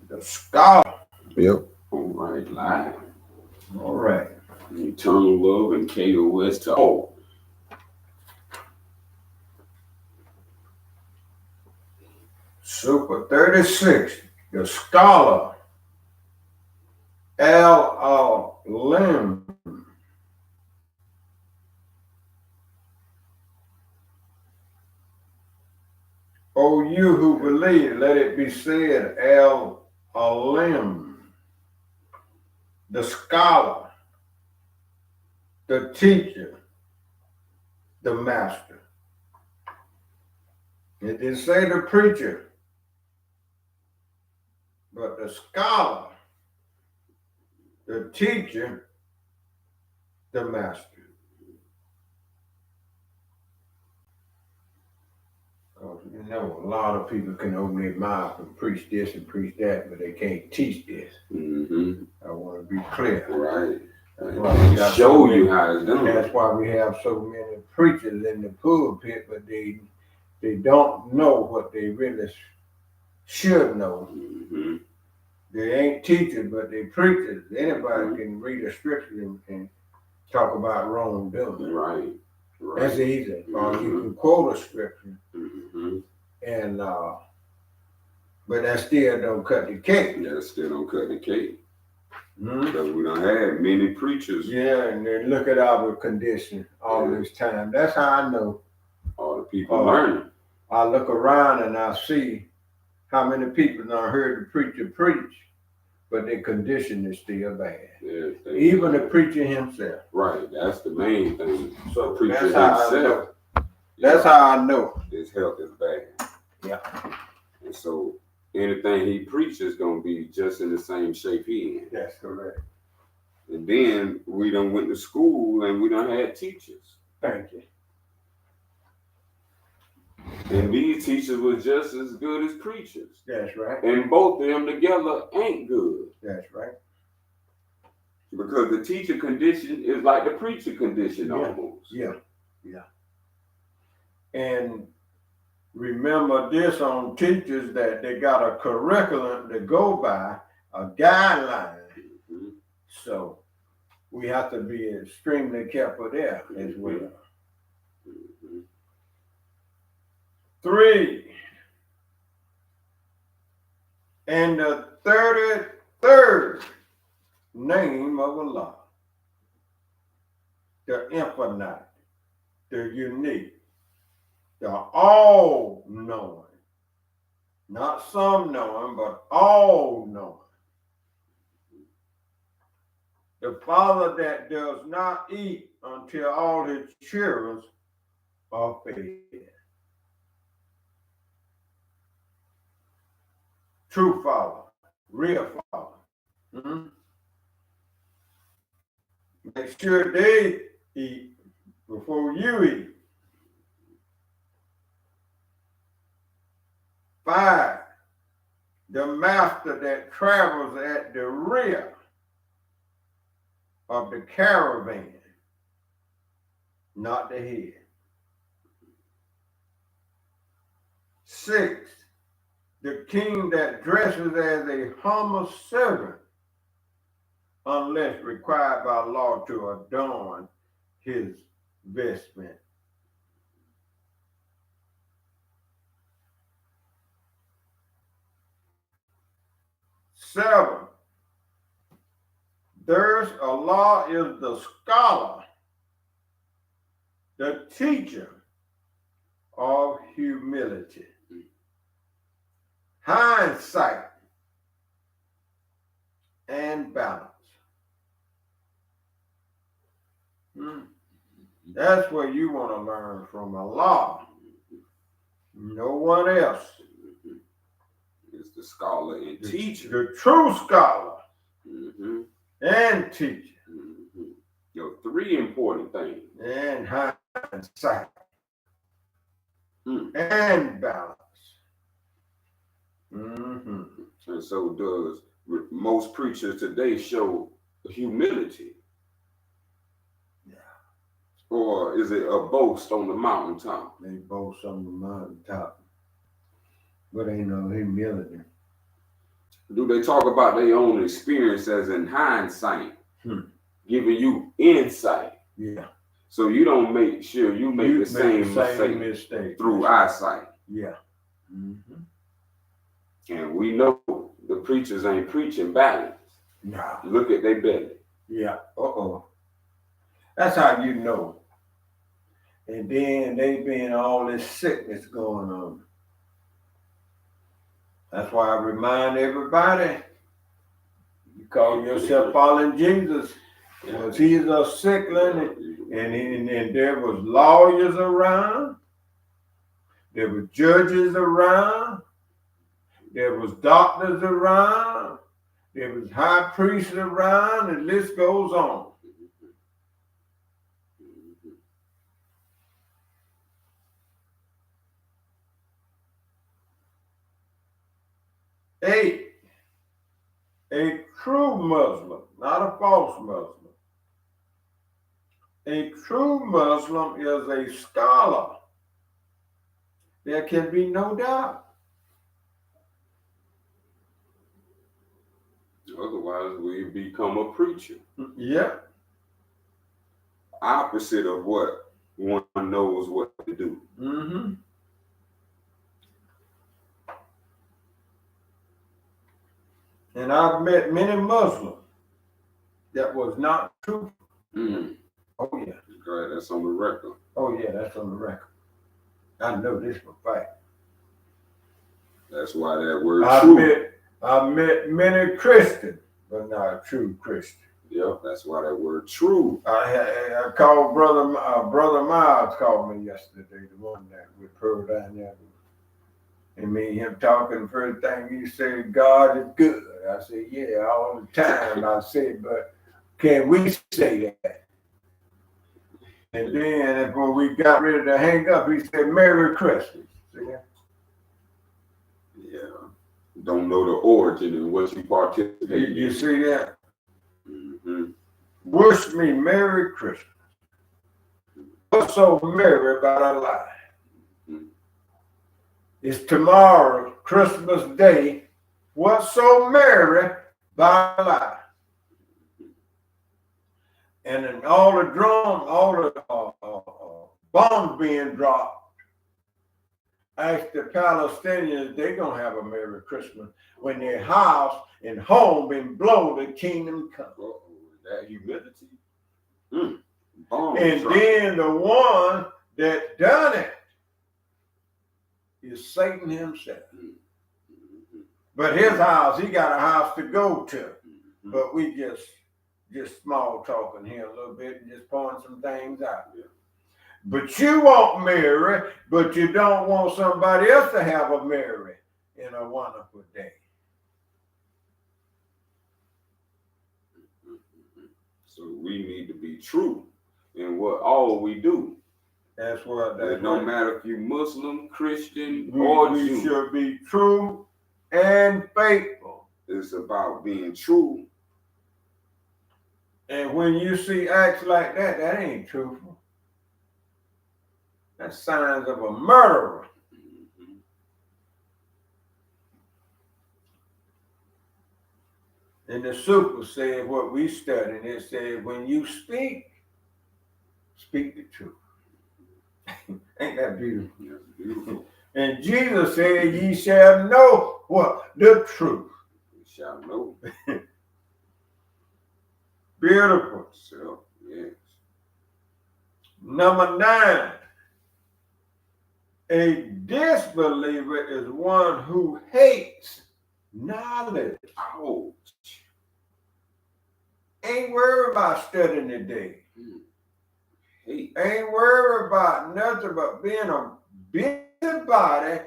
The scholar. Yep. All right, live. All right. Eternal love and KOS to all. Super 36. The scholar. Lim. O you who believe, let it be said, Lim. The scholar. The teacher. The master. It didn't say the preacher, but the scholar, the teacher, the master. You know, a lot of people can open their mouth and preach this and preach that, but they can't teach this. Mm-hmm. I want to be clear. Right. That's why we got Show you how it's done. That's why we have so many preachers in the pulpit, but they don't know what they really should know. Mm-hmm. They ain't teachers, but they preachers. Anybody can read a scripture and talk about wrongdoing. Right. That's easy. Or you can quote a scripture, and but that still don't cut the cake. That still don't cut the cake. Mm-hmm. Because we don't have many preachers. Yeah, and then look at our condition all this time. That's how I know. All the people learning. I look around and I see how many people done heard the preacher preach, but their condition is still bad. Yeah, even the preacher himself. Right, that's the main thing. So the preacher that's himself. That's how I know. His health is bad. Yeah. And so anything he preaches is going to be just in the same shape he in. That's correct. And then we done went to school and we done had teachers. Thank you. And these teachers were just as good as preachers. That's right. And both of them together ain't good. That's right. Because the teacher condition is like the preacher condition almost. Yeah. Yeah. And remember this on teachers that they got a curriculum to go by, a guideline. Mm-hmm. So we have to be extremely careful there as well. Mm-hmm. 3. And the 33rd name of Allah, the infinite, the unique, the all-knowing, not some knowing, but all-knowing. The Father that does not eat until all his children are fed. True Father, real Father. Mm-hmm. Make sure they eat before you eat. 5, the master that travels at the rear of the caravan, not the head. 6, the king that dresses as a humble servant, unless required by law to adorn his vestment. 7, there's Allah is the scholar, the teacher of humility, hindsight, and balance. That's what you want to learn from Allah. No one else. It's the scholar and teacher. The true scholar and teacher. Your 3 important things. And hindsight. And balance. And so does most preachers today show humility. Or is it a boast on the mountaintop? They boast on the mountaintop, but ain't no humility. Do they talk about their own experience as in hindsight, giving you insight? Yeah. So you don't make sure you make the same mistake through eyesight. Yeah. Mm-hmm. And we know the preachers ain't preaching balance. Nah. Look at their belly. Yeah. That's how you know. And then they been all this sickness going on. That's why I remind everybody, you call yourself following Jesus. Was he a sickling? And there was lawyers around. There were judges around. There was doctors around. There was high priests around. And the list goes on. A true Muslim, not a false Muslim. A true Muslim is a scholar. There can be no doubt. Otherwise, we become a preacher. Yeah. Opposite of what one knows what to do. Mm-hmm. And I've met many Muslims that was not true. Mm-hmm. Oh, yeah. Right, that's on the record. Oh, yeah, that's on the record. I know this for a fact. That's why that word true. I met many Christians, but not a true Christian. Yep, that's why that word true. I called Brother Miles called me yesterday, the one that we heard down there. And me and him talking, first thing he said, God is good. I said, yeah, all the time. I said, but can we say that? And then when we got ready to hang up, he said, Merry Christmas. See that? Yeah. Don't know the origin and what you participate in. You see that? Mm-hmm. Wish me Merry Christmas. What's so merry about a lie? Mm-hmm. It's tomorrow, Christmas Day. What's so merry about a lie? And then all the bombs being dropped. Ask the Palestinians, they're going to have a Merry Christmas when their house and home been blown, the kingdom come. That humility. And then the one that done it is Satan himself. But his house, he got a house to go to. But we just small talking here a little bit and just pouring some things out. Yeah. But you want merry, but you don't want somebody else to have a merry and a wonderful day. So we need to be true in what all we do. That's what. It don't matter if you're Muslim, Christian, or Jew. We should be true and faithful. It's about being true. And when you see acts like that, that ain't truthful. That's signs of a murderer. Mm-hmm. And the super said what we studied. It said, when you speak the truth. Ain't that beautiful? Yes, beautiful. And Jesus said, ye shall know what? The truth. We shall know. Beautiful. So, yes. Number 9. A disbeliever is one who hates knowledge. Ouch. Ain't worried about studying today. Hate. Ain't worried about nothing but being a busybody.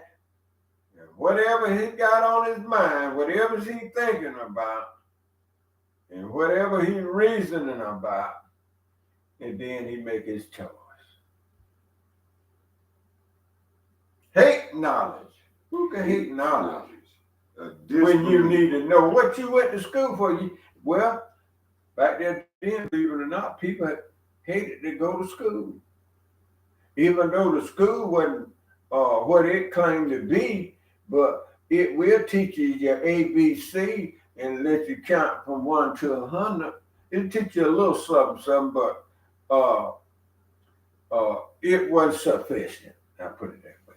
Whatever he got on his mind, whatever he's thinking about, and whatever he's reasoning about, and then he make his choice. Hate knowledge. Who can hate knowledge? When you need to know what you went to school for. Well, back then, believe it or not, people hated to go to school. Even though the school wasn't what it claimed to be, but It will teach you your ABC and let you count from 1 to 100. It'll teach you a little something, but it was sufficient. I put it that way.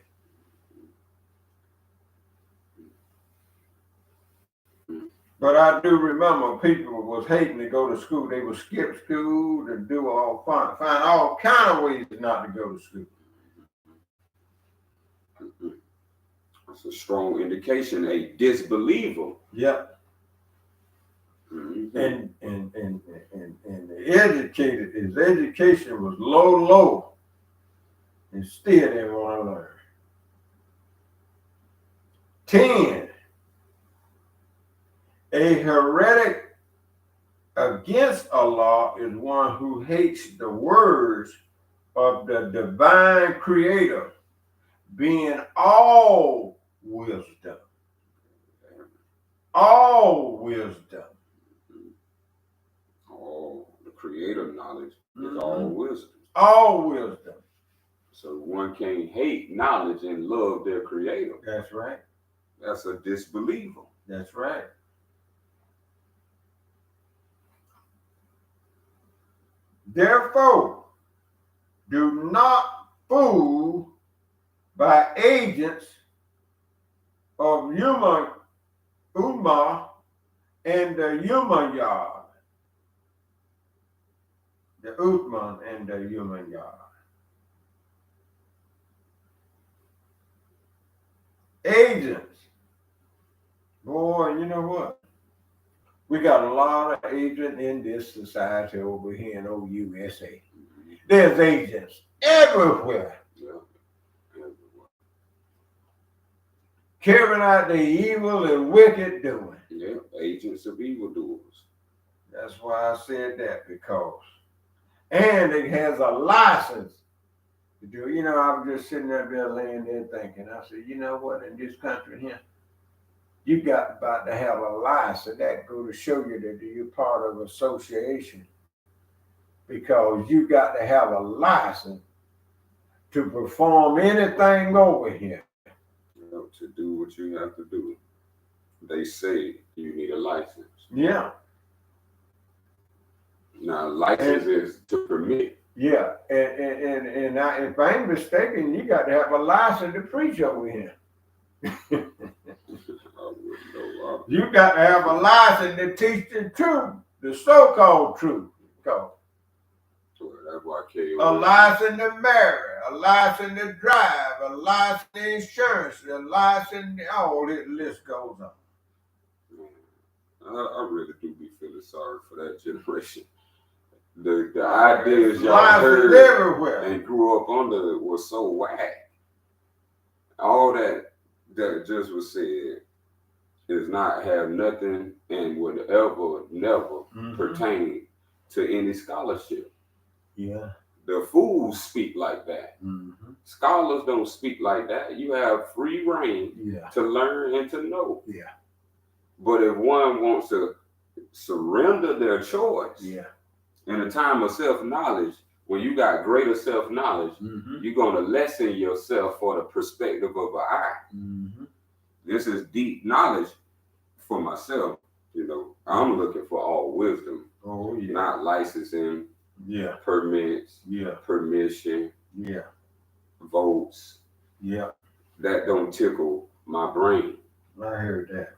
But I do remember people was hating to go to school. They would skip school to find all kind of ways not to go to school. That's a strong indication, a disbeliever. Yep. Mm-hmm. And the educated, his education was low, and still didn't want to learn. 10. A heretic against Allah is one who hates the words of the divine creator, being all wisdom. All wisdom. Oh, the creator knowledge is all wisdom. All wisdom. So one can't hate knowledge and love their creator. That's right. That's a disbeliever. That's right. Therefore, do not fool by agents of Ummah and the Umayyad. The Uthman and the Umayyad. Agents. Boy, you know what? We got a lot of agents in this society over here in OUSA. There's agents everywhere. Yeah. Carrying out the evil and wicked doing. Yeah, agents of evildoers. That's why I said that, because. And it has a license to do. You know, I was just sitting there laying there thinking. I said, you know what, in this country here, you got about to have a license. That go to show you that you're part of association, because you got to have a license to perform anything over here. You know, to do what you have to do. They say you need a license. Yeah. Now, license is to permit. Yeah, and if I ain't mistaken, you got to have a license to preach over here. You got to have a license to teach the truth, the so-called truth. Well, that's why a license to marry, a license to drive, a license to insurance, a license, all the list goes on. I really do be feeling sorry for that generation. The ideas y'all heard everywhere and grew up under was so whack. All that just was said is not have nothing and would ever never pertain to any scholarship. Yeah. The fools speak like that. Scholars don't speak like that. You have free reign to learn and to know. Yeah. But if one wants to surrender their choice in a time of self-knowledge, when you got greater self-knowledge, you're going to lessen yourself for the perspective of an eye. This is deep knowledge for myself. You know, I'm looking for all wisdom, not licensing, permits, permission, votes. That don't tickle my brain. I heard that.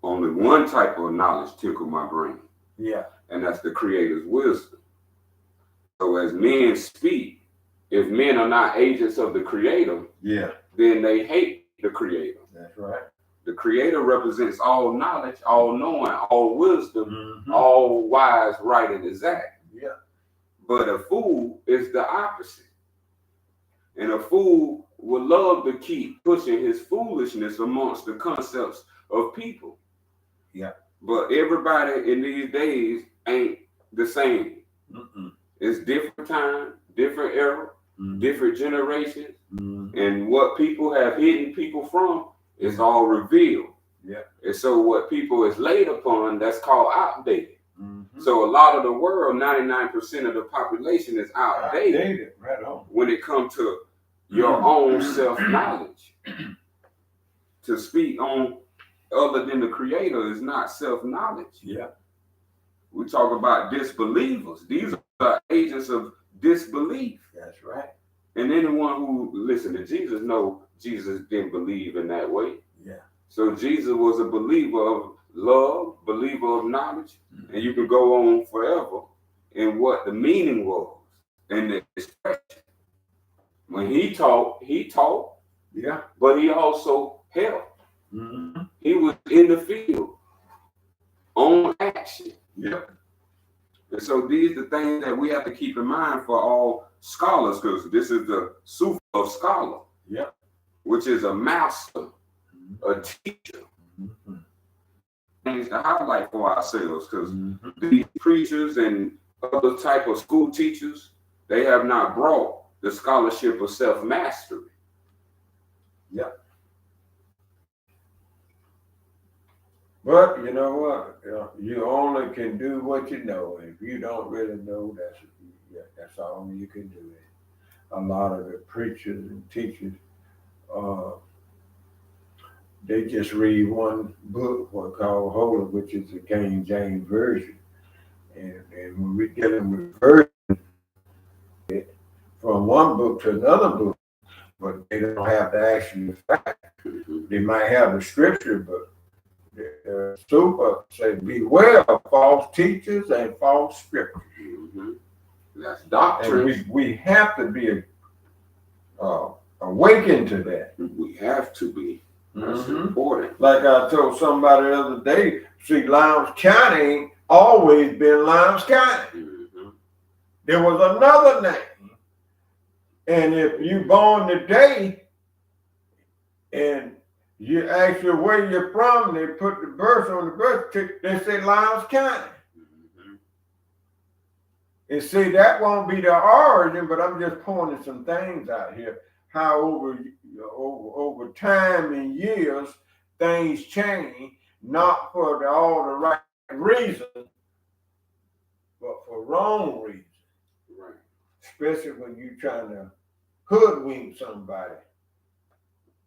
Only one type of knowledge tickle my brain. And that's the Creator's wisdom. So as men speak, if men are not agents of the Creator, then they hate the Creator. That's right. The Creator represents all knowledge, all knowing, all wisdom, all wise, right, and exact. But a fool is the opposite. And a fool would love to keep pushing his foolishness amongst the concepts of people. But everybody in these days ain't the same. It's different time, different era, different generations. And what people have hidden people from is all revealed. And so what people is laid upon, that's called outdated. So a lot of the world, 99% of the population is outdated right on. when it comes to your own self-knowledge. to speak on other than the Creator is not self-knowledge. Yeah. We talk about disbelievers. These are agents of disbelief. That's right. And anyone who listened to Jesus know Jesus didn't believe in that way. Yeah. So Jesus was a believer of love, believer of knowledge, and you can go on forever in what the meaning was and the expression. When he taught, yeah, but he also helped. Mm-hmm. He was in the field, on action. Yeah. And so these are the things that we have to keep in mind for all scholars, because this is the Sufian of scholar, yeah, which is a master, a teacher. Mm-hmm. Things to highlight for ourselves, because Mm-hmm. these preachers and other type of school teachers, they have not brought the scholarship of self-mastery. Yeah. But you know what? You only can do what you know. If you don't really know, that's all you can do. A lot of the preachers and teachers, they just read one book, what's called Holy, which is the King James Version. And when we get them with version from one book to another book, but they don't have the actual fact. They might have the scripture, but super say, beware of false teachers and false scriptures. Mm-hmm. That's doctrine. And we have to be awakened to that. We have to be. That's important. Like I told somebody the other day, see, Lowndes County ain't always been Lowndes County. Mm-hmm. There was another name. And if you born today and you ask you where you're from, they put the birth on the birth certificate, they say Lowndes County. Mm-hmm. And see, that won't be the origin, but I'm just pointing some things out here. How over time and years, things change, not for all the right reasons, but for wrong reasons. Right. Especially when you're trying to hoodwink somebody.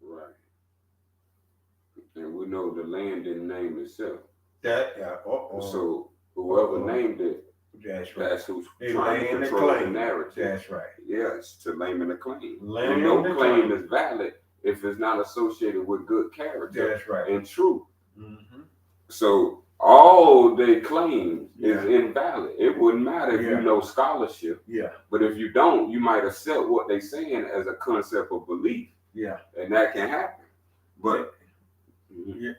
Right. And we know the land didn't name itself. So whoever named it, that's right. That's who's trying to control the narrative. That's right. Yes, to layman a claim. Layman and no the claim claim is valid if it's not associated with good character That's right. and truth. Mm-hmm. So all they claim is invalid. It wouldn't matter if you know scholarship. Yeah. But if you don't, you might accept what they're saying as a concept of belief. Yeah. And that can happen. But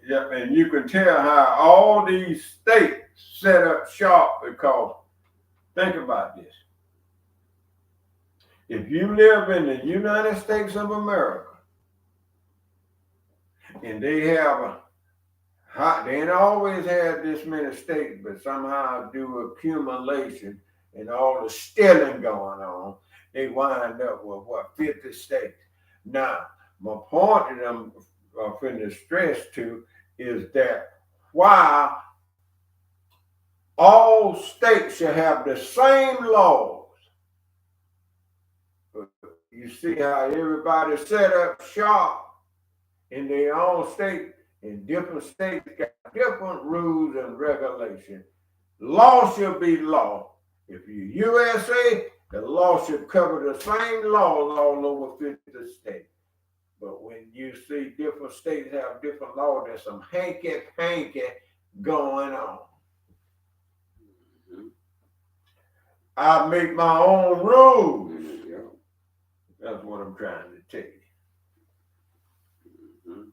yeah, and you can tell how all these states set up shop because think about this. If you live in the United States of America and they have they ain't always had this many states, but somehow due accumulation and all the stealing going on, they wind up with 50 states. Now, my point that I'm finna stress to is that while all states should have the same laws, you see how everybody set up shop in their own state, and different states got different rules and regulations. Law should be law. If you're USA, the law should cover the same laws all over 50 states. But when you see different states have different laws, there's some hanky-panky going on. Mm-hmm. I make my own rules. Yeah. That's what I'm trying to tell you. Mm-hmm.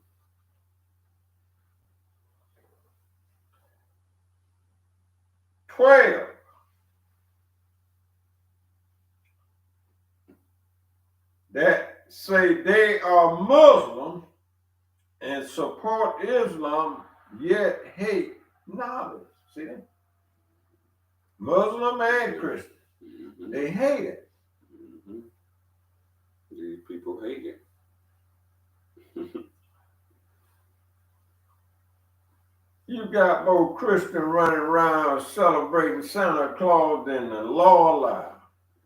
12. That say they are Muslim and support Islam, yet hate knowledge. See that? Muslim and Christian. Mm-hmm. They hate it. Mm-hmm. These people hate it. You got more Christian running around celebrating Santa Claus than the law allows.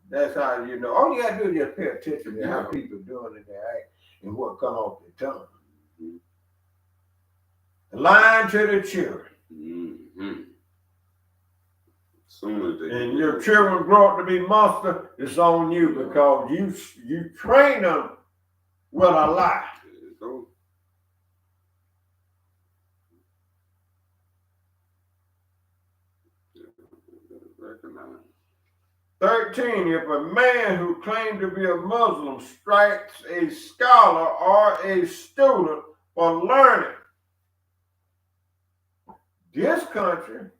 That's how you know. All you gotta do is just pay attention to how people doing it, they act, and what come off their tongue. Mm-hmm. Lying to the children. Mm-hmm. Soon as they And your children grow up to be monsters, it's on you because you train them with a lie. So, 13, if a man who claims to be a Muslim strikes a scholar or a student for learning, this country,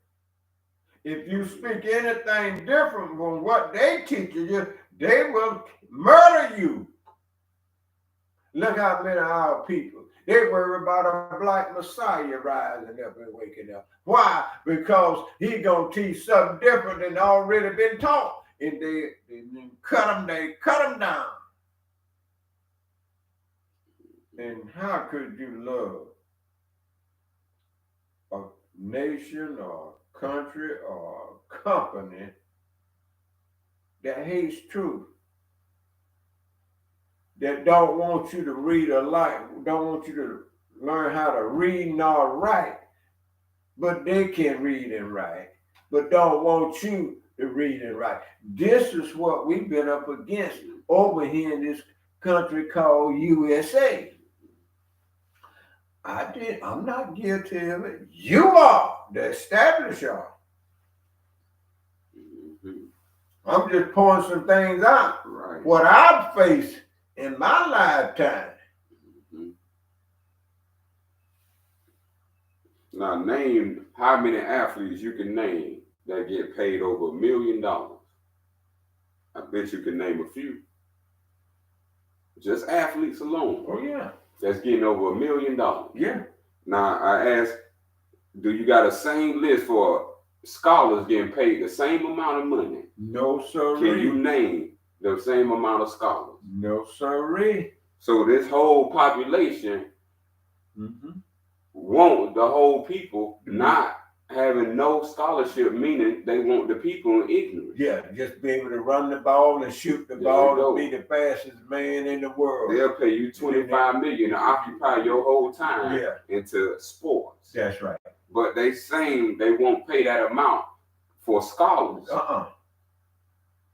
if you speak anything different from what they teach you, they will murder you. Look how many of our people, they worry about a black Messiah rising up and waking up. Why? Because he's going to teach something different than already been taught. And they cut them down. And how could you love a nation or a country or a company that hates truth? That don't want you to read or don't want you to learn how to read nor write, but they can read and write, but don't want you to read and write. This is what we've been up against over here in this country called USA. I'm not guilty of it. You are, the established are. mm-hmm. I'm just pointing some things out. Right. What I've faced in my lifetime. Mm-hmm. Now name how many athletes you can name that get paid over $1 million. I bet you can name a few. Just athletes alone. Oh yeah. That's getting over $1 million. Yeah. Now I ask, do you got a same list for scholars getting paid the same amount of money? No, sir. Can you name the same amount of scholars? No, sir. So this whole population want the whole people not having no scholarship, meaning they want the people in ignorance. Yeah, just be able to run the ball and shoot the ball and be the fastest man in the world. They'll pay you $25 million to occupy your whole time into sports. That's right. But they saying they won't pay that amount for scholars.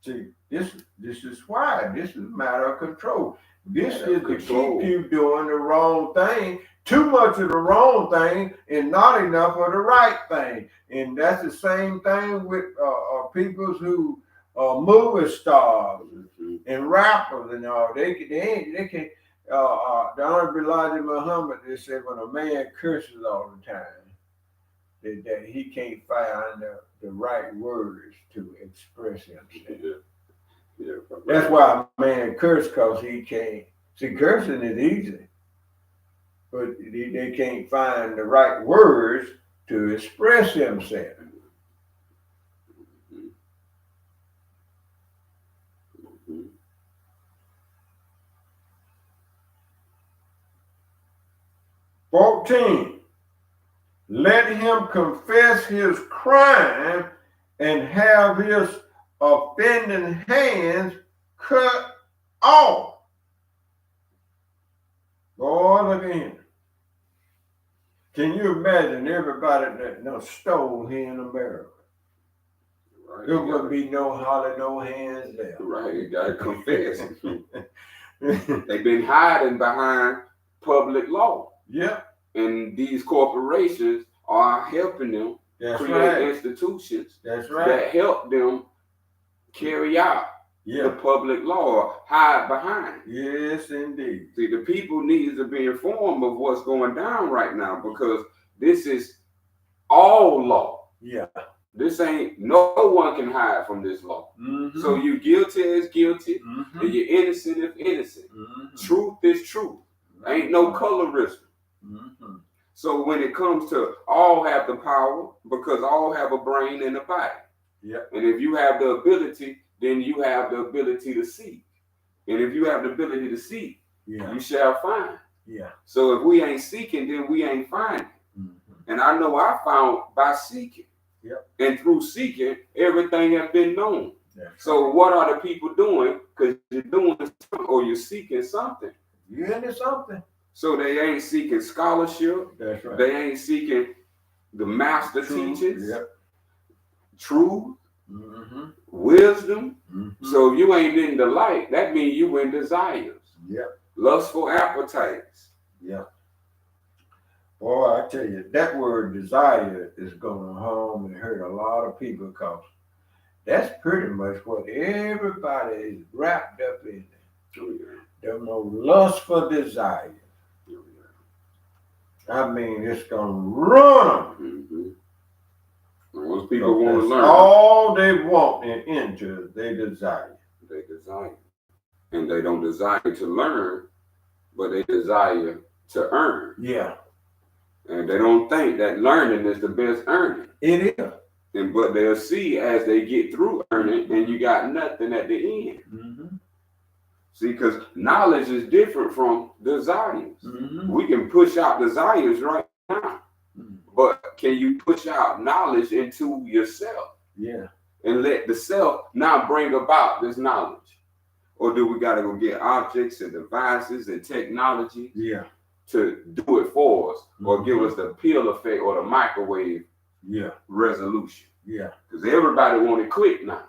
See, this is why. This is a matter of control. This is to keep you doing the wrong thing. Too much of the wrong thing and not enough of the right thing. And that's the same thing with people who are movie stars and rappers and all. They can. The Honorable Elijah Muhammad, they said when a man curses all the time, that he can't find the right words to express himself. That's why a man curses, because he can't. See, cursing is easy, but they can't find the right words to express himself. Mm-hmm. 14, let him confess his crime and have his offending hands cut off. Boy, look at him. Can you imagine everybody that stole here in America? Right. There wouldn't be no holly, no hands there. Right, you gotta confess. They've been hiding behind public law. Yeah. And these corporations are helping them create institutions that help them carry out the public law, hide behind. Yes, indeed. See, the people need to be informed of what's going down right now, because this is all law. Yeah. This ain't, no one can hide from this law. So you guilty is guilty, and you're innocent if innocent. Truth is truth. Ain't no colorism. So when it comes to all have the power, because all have a brain and a body. And if you have the ability, then you have the ability to seek. And if you have the ability to seek, you shall find. So if we ain't seeking, then we ain't finding. And I know I found by seeking. And through seeking, everything has been known. So what are the people doing? Because you're doing something or you're seeking something. You're into something. So they ain't seeking scholarship. That's right. They ain't seeking the master teachings, truth, wisdom. So if you ain't in the light, that means you in desires. Lustful appetites. Boy, I tell you, that word desire is going home and hurt a lot of people because that's pretty much what everybody is wrapped up in. There's no lustful desire. I mean, it's going to run them. Most people want to learn. All they want into they desire. They desire. And they don't desire to learn, but they desire to earn. And they don't think that learning is the best earning. It is. But they'll see as they get through earning, and you got nothing at the end. See, because knowledge is different from desires. We can push out desires right now, but can you push out knowledge into yourself? And let the self now bring about this knowledge? Or do we got to go get objects and devices and technology to do it for us, or give us the pill effect or the microwave resolution? Because everybody want it quick now.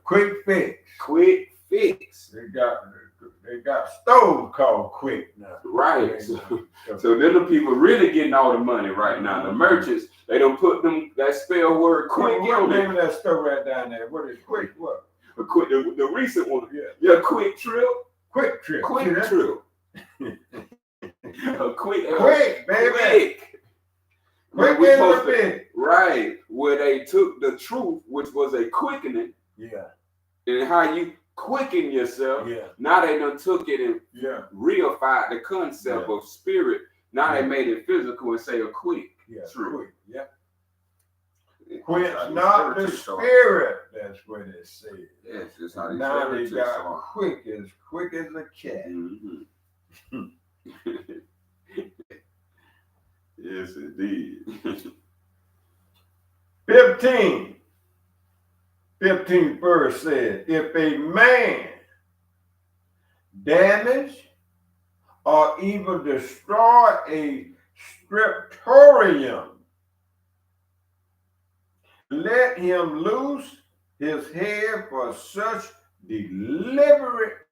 Quick fix. Quick fix. They got stoves called quick now. Right. So then the people really getting all the money right now. The merchants, they don't put them that spell word quick. What name of that store right down there? What is quick? What? Quick, the recent one. Quick Trip. Quick Trip. Quick Trip. Quick, baby. Quick in the right, where they took the truth, which was a quickening. And how you quicken yourself. Now they done took it and reified the concept of spirit. Now they made it physical and say a quick truth. Quench not the spirit. That's what it says. Yes, that's how they now they got quick as a cat. Yes, indeed. 15th verse says, if a man damage or even destroy a scriptorium, let him loose his head for such deliberate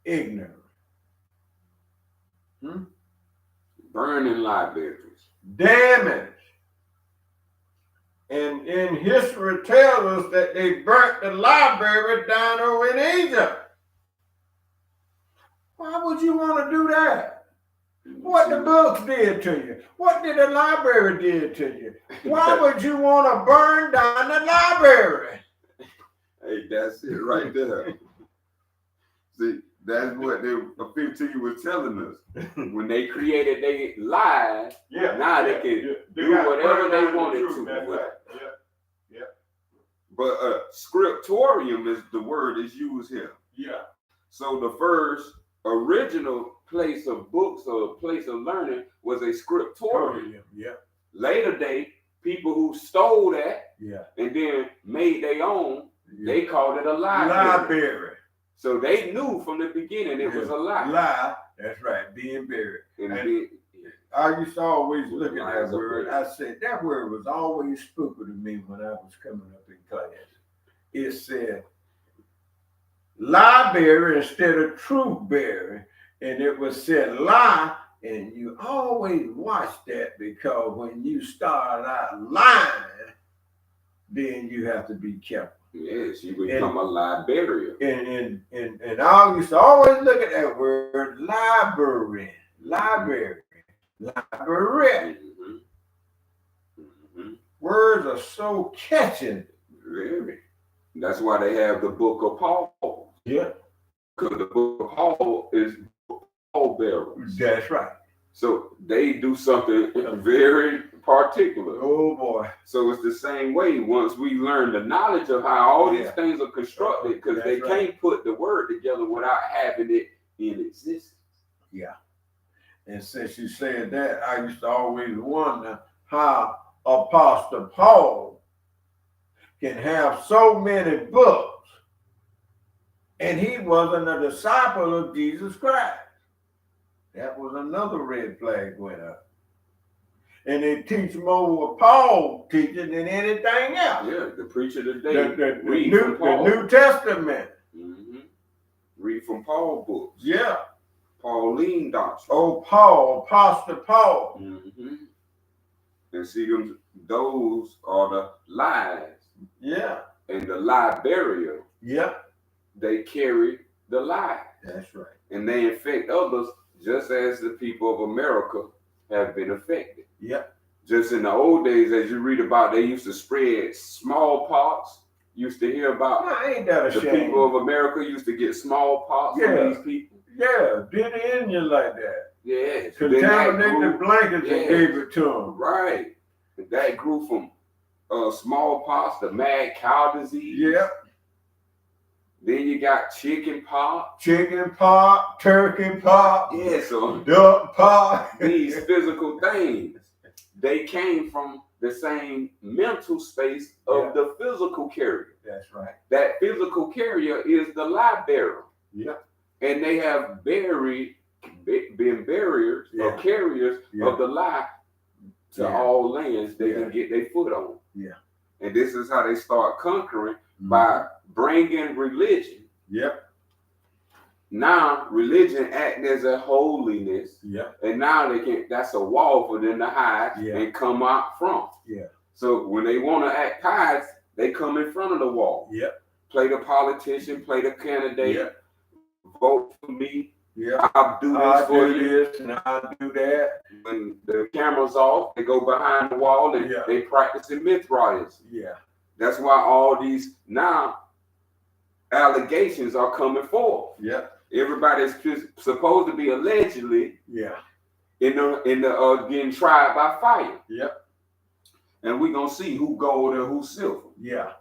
ignorance. Burning libraries. Damage. And in history tells us that they burnt the library down over in Egypt. Why would you want to do that? What the books did to you? What did the library did to you? Why would you want to burn down the library? Hey, that's it right there. See, that's what the 15 was telling us. When they created their lies, now they can do whatever they wanted to with it. But scriptorium is the word is used here. So the first original place of books or place of learning was a scriptorium. Later day, people who stole that and then made their own, they called it a library. So they knew from the beginning it was a lie. That's right, being buried. And I used to always look at that word. I said that word was always spooky to me when I was coming up in class. It said library instead of truth bearer, and it was said lie. And you always watch that because when you start out lying, then you have to be careful. Yes, you become a librarian. And I used to always look at that word library. Words are so catching. Very. That's why they have the book of Paul. Because the book of Paul is Paul bearers. That's right. So they do something very particular. Oh boy. So it's the same way once we learn the knowledge of how all these things are constructed, because they can't put the word together without having it in existence. And since you said that, I used to always wonder how Apostle Paul can have so many books and he wasn't a disciple of Jesus Christ. That was another red flag went up. And they teach more what Paul teaches than anything else. Yeah, the preacher today The New Testament. Mm-hmm. Read from Paul books. Yeah. Pauline doctrine. Oh, Paul, Apostle Paul. Mm-hmm. And see them, those are the lies. Yeah. And the lie barrier. Yeah. They carry the lie. That's right. And they infect others just as the people of America have been affected. Yeah. Just in the old days, as you read about, they used to spread smallpox. Used to hear about ain't that a the shame? people of America used to get smallpox from these people. Yeah, did the Indian like that. Yeah. Contaminated blankets and gave it to them. Right. And that grew from smallpox to mad cow disease. Yeah. Then you got chicken pox. Chicken pox, turkey pox. Yeah, so duck pox. These physical things, they came from the same mental space of the physical carrier. That's right. That physical carrier is the lie bearer. Yeah. And they have been barriers or carriers of the lie to all lands they can get their foot on. Yeah. And this is how they start conquering by bringing religion. Yep. Now religion acting as a holiness. Yeah. And now they can, that's a wall for them to hide and come out from. Yeah. So when they want to act pious, they come in front of the wall. Yep. Play the politician, play the candidate, vote for me. Yeah. I'll do this for you. This and I'll do that. When the camera's off, they go behind the wall and they practicing Mithraism. Yeah. That's why all these now allegations are coming forth. Yeah. Everybody's supposed to be allegedly in the getting tried by fire. Yep. And we're gonna see who gold and who silver. Yeah.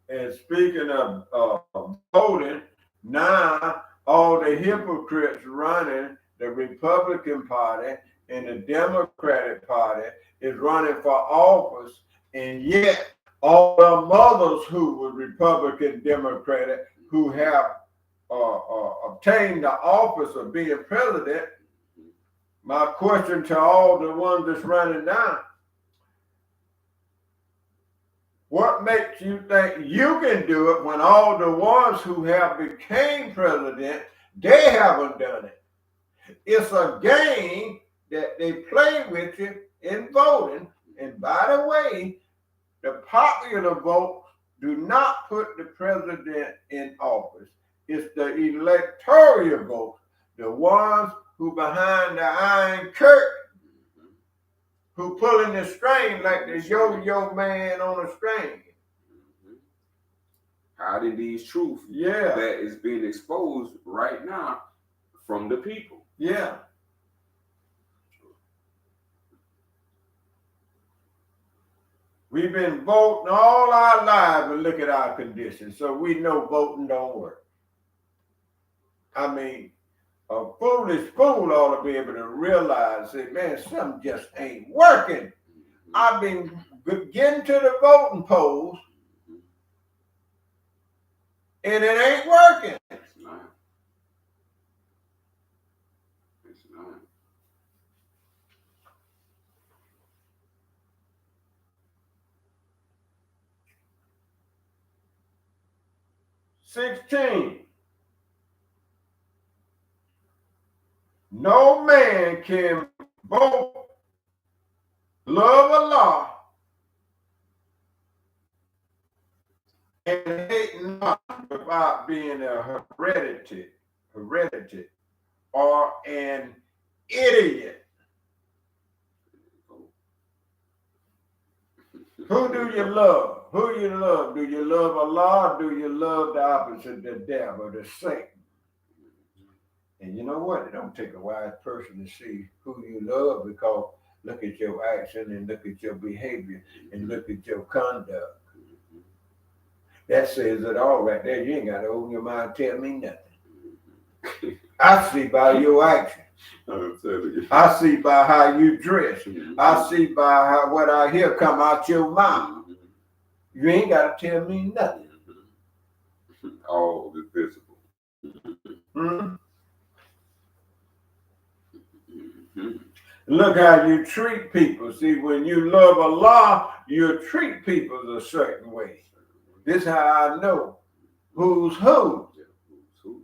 And speaking of voting, now all the hypocrites running the Republican Party and the Democratic Party is running for office, and yet all the mothers who were Republican, Democratic, who have obtained the office of being president, my question to all the ones that's running now, what makes you think you can do it when all the ones who have became president, they haven't done it? It's a game that they play with you in voting. And by the way, the popular vote do not put the president in office. It's the electoral vote, the ones who behind the iron curtain, who pulling the string like the yo-yo man on a string. Hiding these truths that is being exposed right now from the people. Yeah. We've been voting all our lives and look at our conditions, so we know voting don't work. I mean, a foolish fool ought to be able to realize that, man, something just ain't working. I've been getting to the voting polls, and it ain't working. It's not. It's not. No man can both love Allah and hate not without being a heredity or an idiot. Who do you love? Who you love? Do you love Allah or do you love the opposite, the devil, the Satan? And you know what? It don't take a wise person to see who you love, because look at your action and look at your behavior and look at your conduct. That says it all right there. You ain't got to open your mind and tell me nothing. I see by your action. I see by how you dress. I see by what I hear come out your mouth. You ain't got to tell me nothing. All is visible. Look how you treat people. See, when you love Allah, you treat people a certain way. This is how I know who's who. Yeah, who's who.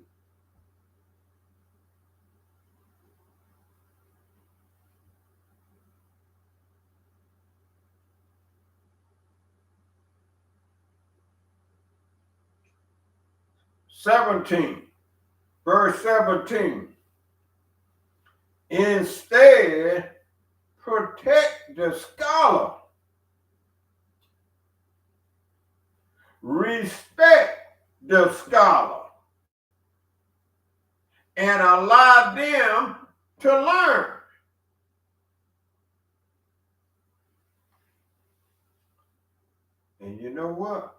17, verse 17. Instead, protect the scholar. Respect the scholar. And allow them to learn. And you know what?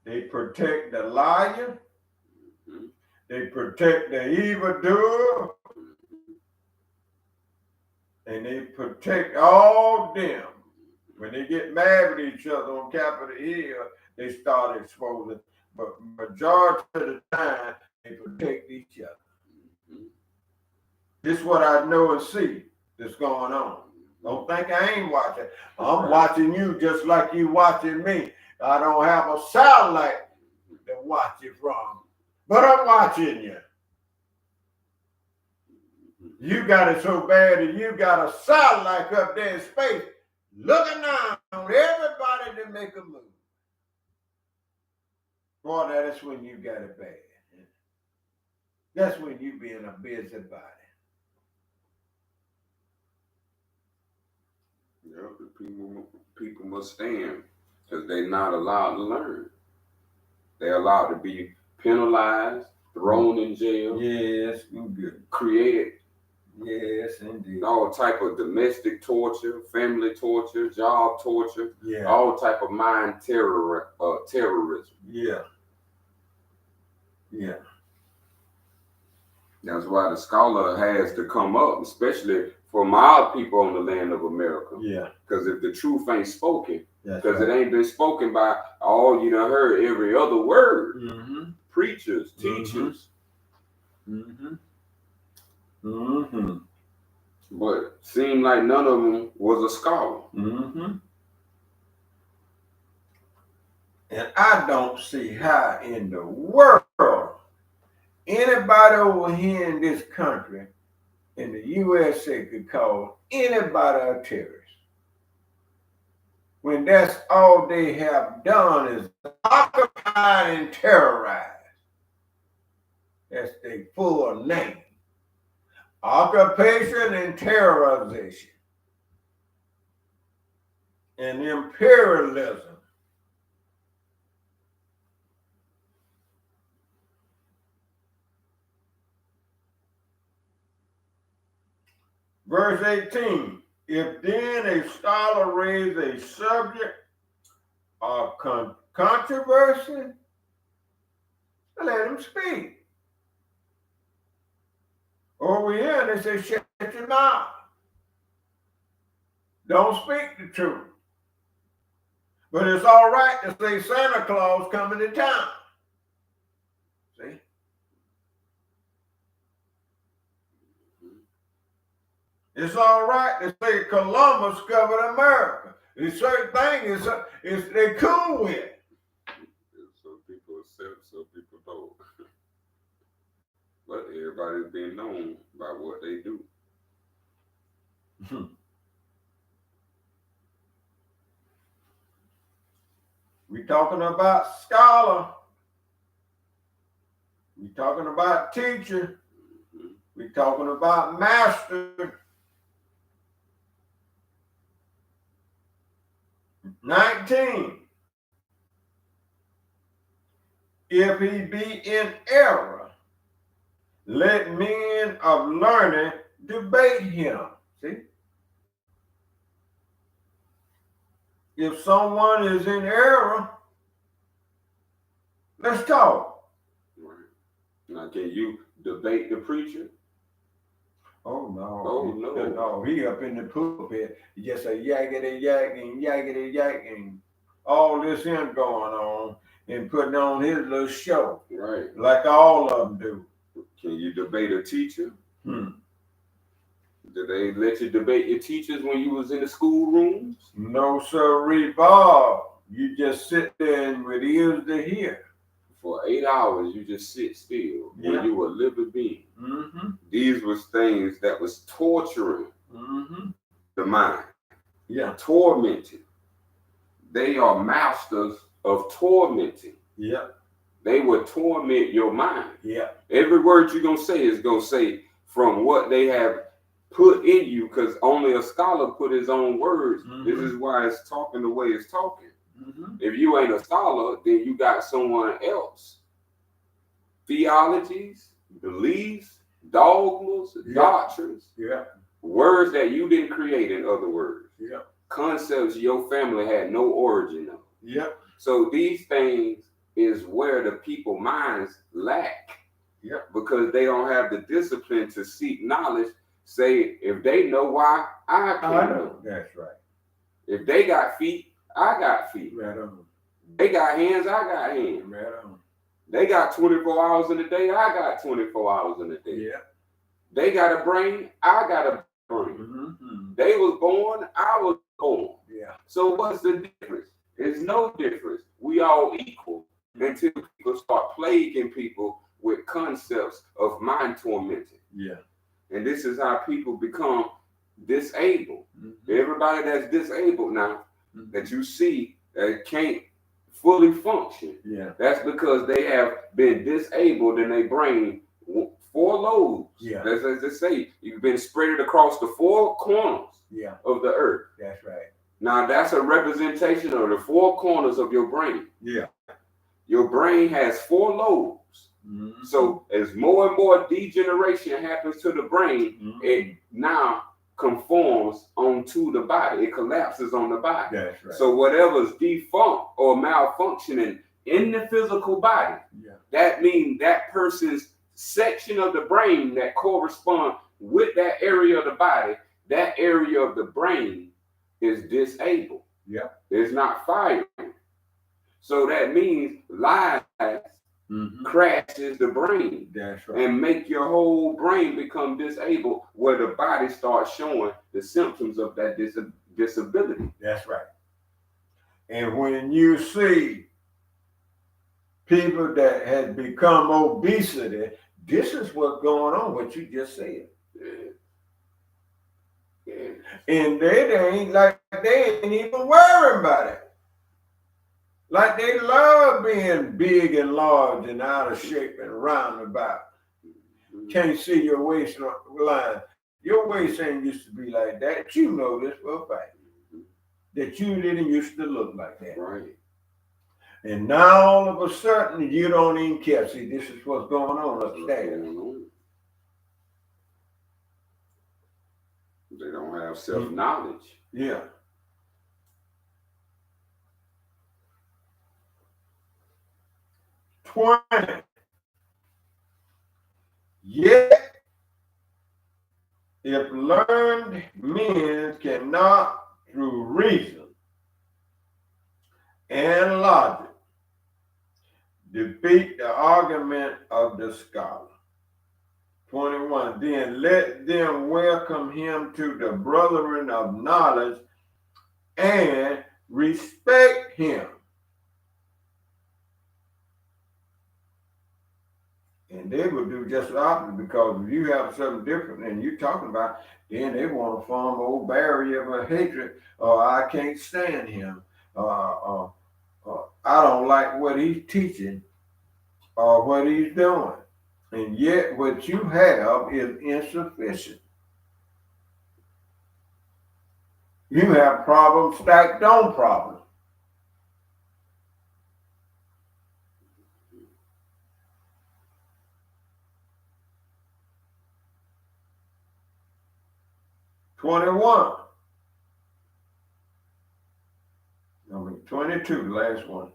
They protect the liar. They protect the evildoer. And they protect all them. When they get mad with each other on Capitol Hill, they start exposing. But majority of the time, they protect each other. This is what I know and see that's going on. Don't think I ain't watching. I'm watching you just like you watching me. I don't have a satellite to watch you from, but I'm watching you. You got it so bad that you got a satellite up there in space looking down on everybody to make a move. Boy, that's when you got it bad. That's when you being a busybody. Yeah, people must stand because they're not allowed to learn. They're allowed to be penalized, thrown in jail. Yes, good. Created. Yes, indeed. All type of domestic torture, family torture, job torture. Yeah. All type of mind terrorism. Yeah. Yeah. That's why the scholar has to come up, especially for my people on the land of America. Yeah. Because if the truth ain't spoken, because right. it ain't been spoken by all you done heard every other word. Mm-hmm. Preachers, teachers. Mm-hmm. Mm-hmm. But seemed like none of them was a scholar. Mm-hmm. And I don't see how in the world anybody over here in this country, in the USA, could call anybody a terrorist. When that's all they have done is occupy and terrorize. That's their full name. Occupation and terrorization. And imperialism. Verse 18, if then a scholar raise a subject of controversy, let him speak. Over here, they say, shut your mouth. Don't speak the truth. But it's all right to say Santa Claus coming to town. See? It's all right to say Columbus covered America. There's certain things they cool with. Some people accept, some people don't. But everybody's being known by what they do. We talking about scholar. We talking about teacher. We talking about master. 19. If he be in error, let men of learning debate him. See? If someone is in error, let's talk. Right. Now, can you debate the preacher? Oh no. Oh no. No, he up in the pulpit. He just a yakety yakking, all this him going on and putting on his little show. Right. Like all of them do. Can you debate a teacher? Did they let you debate your teachers when you was in the schoolrooms? No, sir, Bob. You just sit there and with ears to hear. For 8 hours, you just sit still when you were a living being. Mm-hmm. These was things that was torturing the mind. Yeah. Tormenting. They are masters of tormenting. Yeah. They will torment your mind. Yeah. Every word you're going to say is going to say from what they have put in you, because only a scholar put his own words. This is why it's talking the way it's talking. If you ain't a scholar, then you got someone else. Theologies, beliefs, dogmas, doctrines, words that you didn't create, in other words. Concepts your family had no origin of. So these things is where the people minds lack. Because they don't have the discipline to seek knowledge. Say, if they know why, I can know. That's right. If they got feet, I got feet. Right on. They got hands, I got hands. Right on. They got 24 hours in a day, I got 24 hours in a day. Yeah. They got a brain, I got a brain. They was born, I was born. Yeah. So what's the difference? There's no difference. We all equal until people start plaguing people with concepts of mind tormenting. Yeah. And this is how people become disabled. Everybody that's disabled now that you see that can't fully function. Yeah. That's because they have been disabled in their brain 4 lobes. Yeah. As they say, you've been spread across the 4 corners of the earth. That's right. Now that's a representation of the 4 corners of your brain. Yeah. Your brain has 4 lobes. So as more and more degeneration happens to the brain, it now conforms onto the body. It collapses on the body. That's right. So whatever's defunct or malfunctioning in the physical body, that means that person's section of the brain that corresponds with that area of the body, that area of the brain is disabled. It's not firing. So that means lies crashes the brain. That's right. And make your whole brain become disabled, where the body starts showing the symptoms of that disability. That's right. And when you see people that had become obesity, this is what's going on, what you just said. And they ain't even worrying about it. Like they love being big and large and out of shape and roundabout. Can't see your waistline. Your waist ain't used to be like that. You know this for a fact. That you didn't used to look like that. Right. And now all of a sudden you don't even care. See, this is what's going on upstairs. They don't have self-knowledge. Yeah. Yet, if learned men cannot, through reason and logic, defeat the argument of the scholar. 21. Then let them welcome him to the brethren of knowledge and respect him. And they will do just the opposite, because if you have something different than you're talking about, then they want to form an old barrier of hatred. I can't stand him. I don't like what he's teaching or what he's doing. And yet what you have is insufficient. You have problems stacked on problems. Number 22, the last one.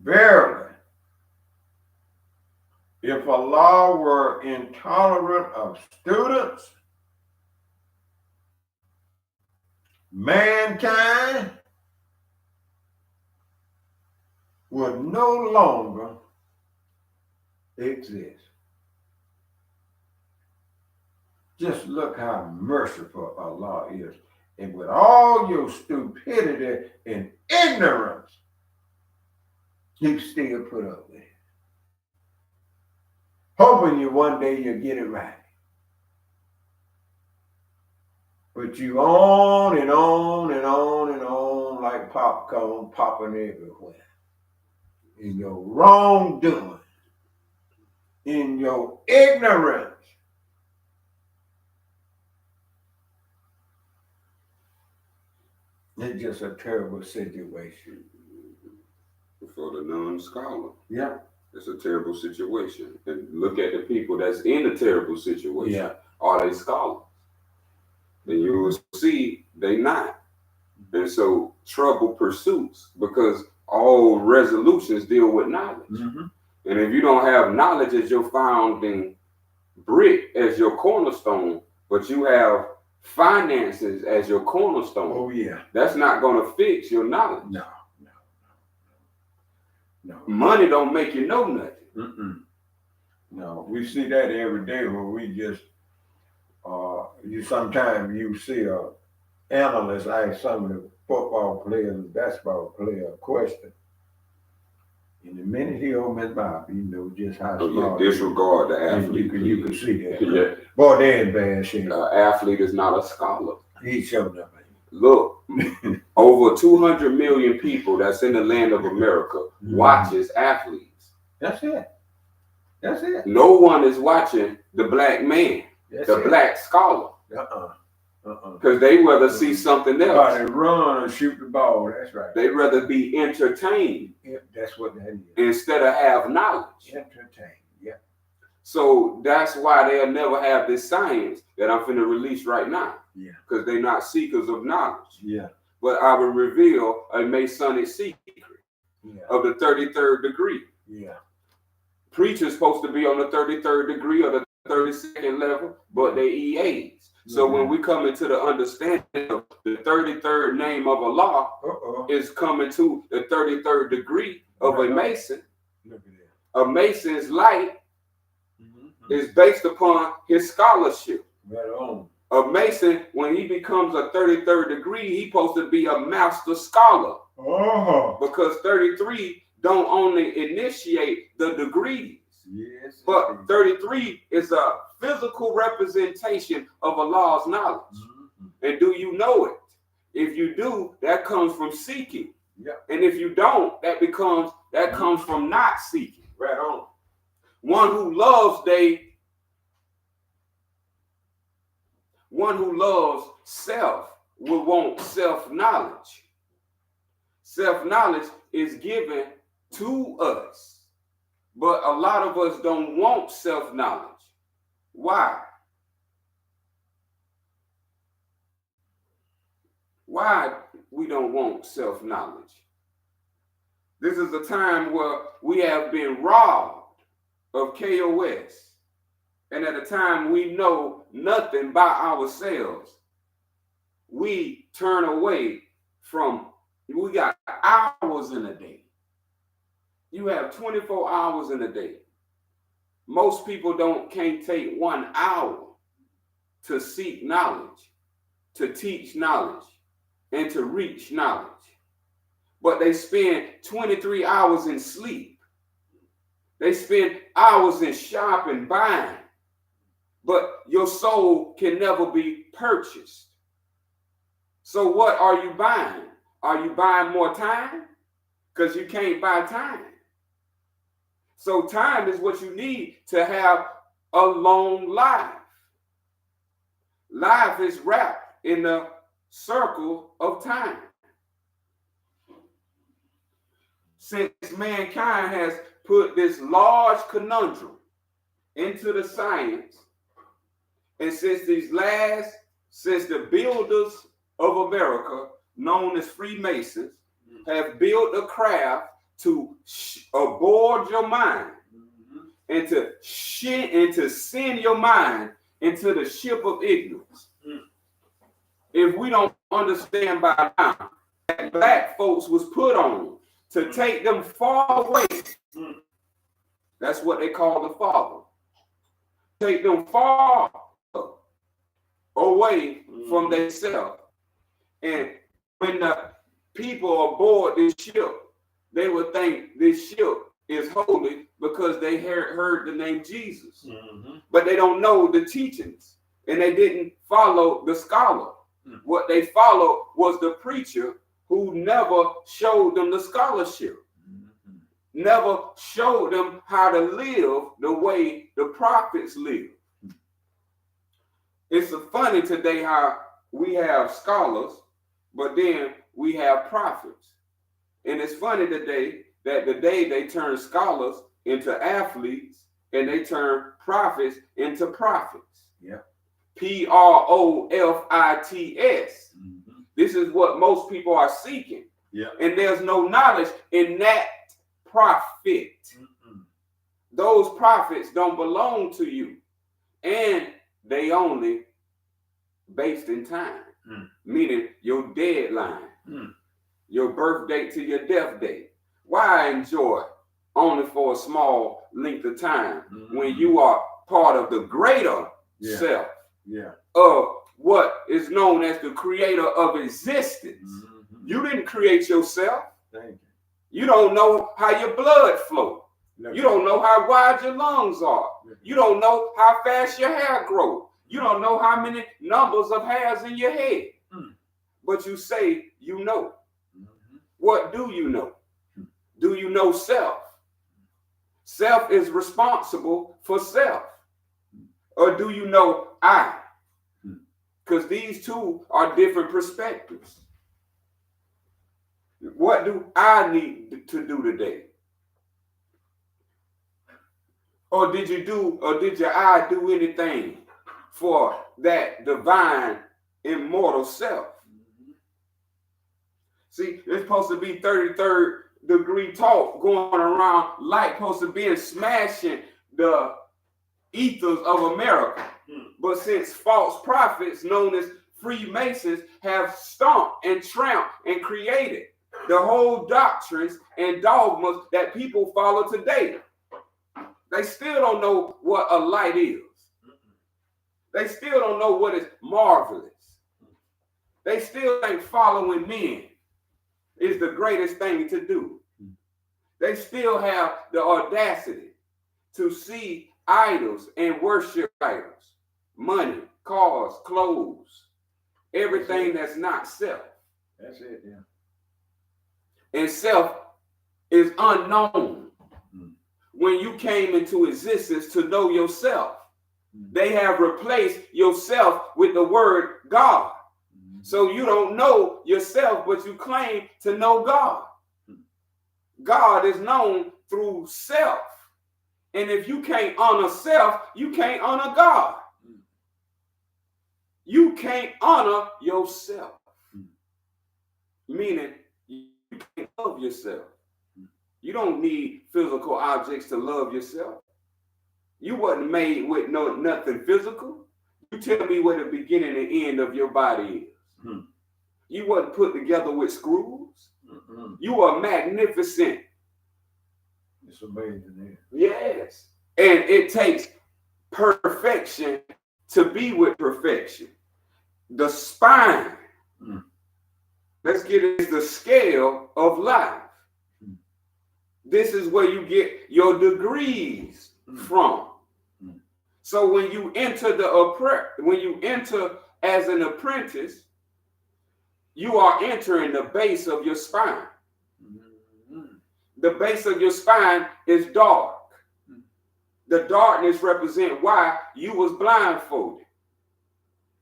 Verily, if Allah were intolerant of students, mankind would no longer exist. Just look how merciful Allah is. And with all your stupidity and ignorance, you still put up with it. Hoping you one day you'll get it right. But you on and on and on and on like popcorn popping everywhere. In your wrongdoing, in your ignorance. It's just a terrible situation. For the non-scholar. Yeah. It's a terrible situation. And look at the people that's in a terrible situation. Yeah. Are they scholars? Then you will see they not. And so trouble pursues, because all resolutions deal with knowledge. Mm-hmm. And if you don't have knowledge as your founding brick, as your cornerstone, but you have finances as your cornerstone, oh yeah, that's not going to fix your knowledge. No. Money don't make you know nothing. Mm-mm. No, we see that every day when we just sometimes you see a analyst ask some of the football players and basketball player a question. And the minute he opens his mouth, you know just how smart. Disregard the athlete. You can see that. Yeah. Boy, they're in bad shape. Athlete is not a scholar. He showed up. Look, over 200 million people that's in the land of America watches athletes. That's it. That's it. No one is watching the black man, black scholar. Because they rather see something else. Somebody run or shoot the ball. That's right. They rather be entertained. Yeah, that's what that is. Instead of have knowledge. Entertained. Yeah. So that's why they'll never have this science that I'm finna release right now. Yeah. Because they're not seekers of knowledge. Yeah. But I will reveal a Masonic secret of the 33rd degree. Yeah. Preachers supposed to be on the 33rd degree or the 32nd level, but they EAs. So when we come into the understanding of the 33rd name of Allah is coming to the 33rd degree of a Mason. Look at that. A Mason's light is based upon his scholarship. Right on. A Mason, when he becomes a 33rd degree, he's supposed to be a master scholar. Because 33 don't only initiate the degrees, yes, but 33 is a physical representation of Allah's knowledge. And do you know it? If you do, that comes from seeking. Yeah. And if you don't, that comes from not seeking. Right on. One who loves self will want self-knowledge. Self-knowledge is given to us, but a lot of us don't want self-knowledge. Why? Why we don't want self-knowledge? This is a time where we have been robbed of KOS. And at a time we know nothing by ourselves. We turn away from, we got hours in a day. You have 24 hours in a day. Most people can't take 1 hour to seek knowledge, to teach knowledge, and to reach knowledge. But they spend 23 hours in sleep. They spend hours in shopping, buying. But your soul can never be purchased. So what are you buying? Are you buying more time? Because you can't buy time. So time is what you need to have a long life. Life is wrapped in the circle of time. Since mankind has put this large conundrum into the science, and since the builders of America, known as Freemasons, have built a craft to aboard your mind and to send your mind into the ship of ignorance. If we don't understand by now that black folks was put on to take them far away, that's what they call the Father. Take them far away from themselves. And when the people aboard this ship, they would think this ship is holy because they heard the name Jesus. But they don't know the teachings, and they didn't follow the scholar. What they followed was the preacher who never showed them the scholarship, never showed them how to live the way the prophets live. It's funny today how we have scholars, but then we have prophets. And it's funny today that the day they turn scholars into athletes and they turn prophets into prophets. Yeah. Profits. This is what most people are seeking. Yeah. And there's no knowledge in that prophet. Those prophets don't belong to you. And they only based in time. Meaning your deadline. Your birth date to your death date. Why enjoy only for a small length of time when you are part of the greater self of what is known as the creator of existence? You didn't create yourself. Thank you. You don't know how your blood flows. You don't know how wide your lungs are. You don't know how fast your hair grows. You don't know how many numbers of hairs in your head. But you say you know. What do you know? Do you know self? Self is responsible for self. Or do you know I? Because these two are different perspectives. What do I need to do today? Or did your I do anything for that divine immortal self? See, it's supposed to be 33rd degree talk going around like supposed to be smashing the ethers of America. But since false prophets known as Freemasons have stomped and tramped and created the whole doctrines and dogmas that people follow today, they still don't know what a light is. They still don't know what is marvelous. They still think following men is the greatest thing to do. They still have the audacity to see idols and worship idols, money, cars, clothes, everything that's not self. That's it, yeah. And self is unknown. When you came into existence to know yourself, they have replaced yourself with the word God. So you don't know yourself, but you claim to know God. God is known through self. And if you can't honor self, you can't honor God. You can't honor yourself. Meaning, you can't love yourself. You don't need physical objects to love yourself. You wasn't made with nothing physical. You tell me where the beginning and end of your body is. You wasn't put together with screws. You are magnificent. It's amazing. Yes. And it takes perfection to be with perfection. The spine. Let's get into the scale of life. This is where you get your degrees from. So when you enter as an apprentice, you are entering the base of your spine. The base of your spine is dark. The darkness represents why you was blindfolded.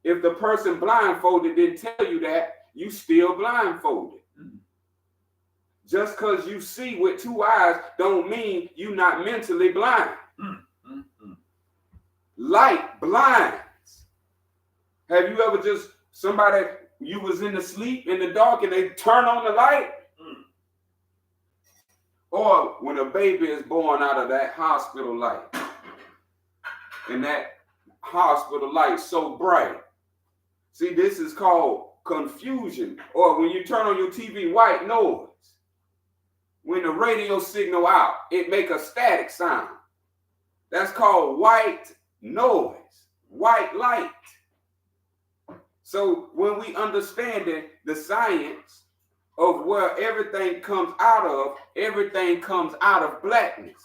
If the person blindfolded didn't tell you that, you still blindfolded. Just because you see with two eyes don't mean you not mentally blind. Light blinds. Have you ever you was in the sleep in the dark and they turn on the light? Or when a baby is born out of that hospital light, and that hospital light so bright. See, this is called confusion. Or when you turn on your TV, white noise. When the radio signal out, it make a static sound. That's called white noise, white light. So when we understand the science of where everything comes out of blackness.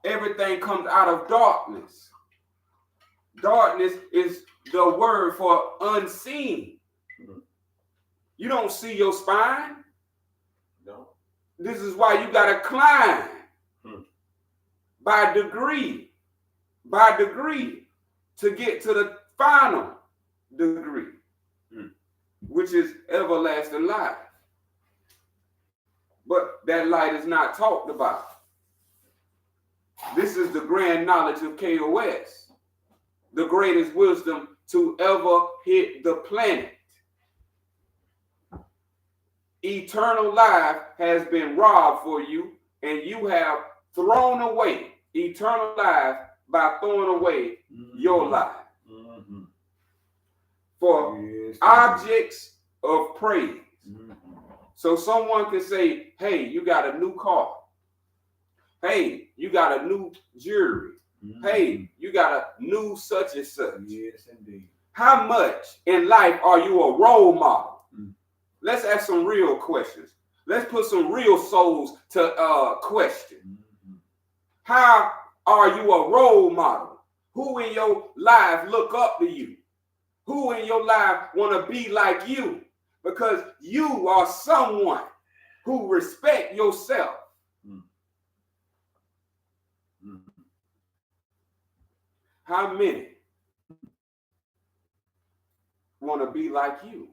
Everything comes out of darkness. Darkness is the word for unseen. You don't see your spine. No. This is why you got to climb by degree to get to the final degree, which is everlasting life. But that light is not talked about. This is the grand knowledge of KOS, the greatest wisdom to ever hit the planet. Eternal life has been robbed for you, and you have thrown away eternal life by throwing away your life for objects of praise. So someone can say, hey, you got a new car. Hey, you got a new jewelry. Hey, you got a new such and such. Yes, indeed. How much in life are you a role model? Let's ask some real questions. Let's put some real souls to question. How are you a role model? Who in your life look up to you? Who in your life want to be like you? Because you are someone who respect yourself. How many want to be like you?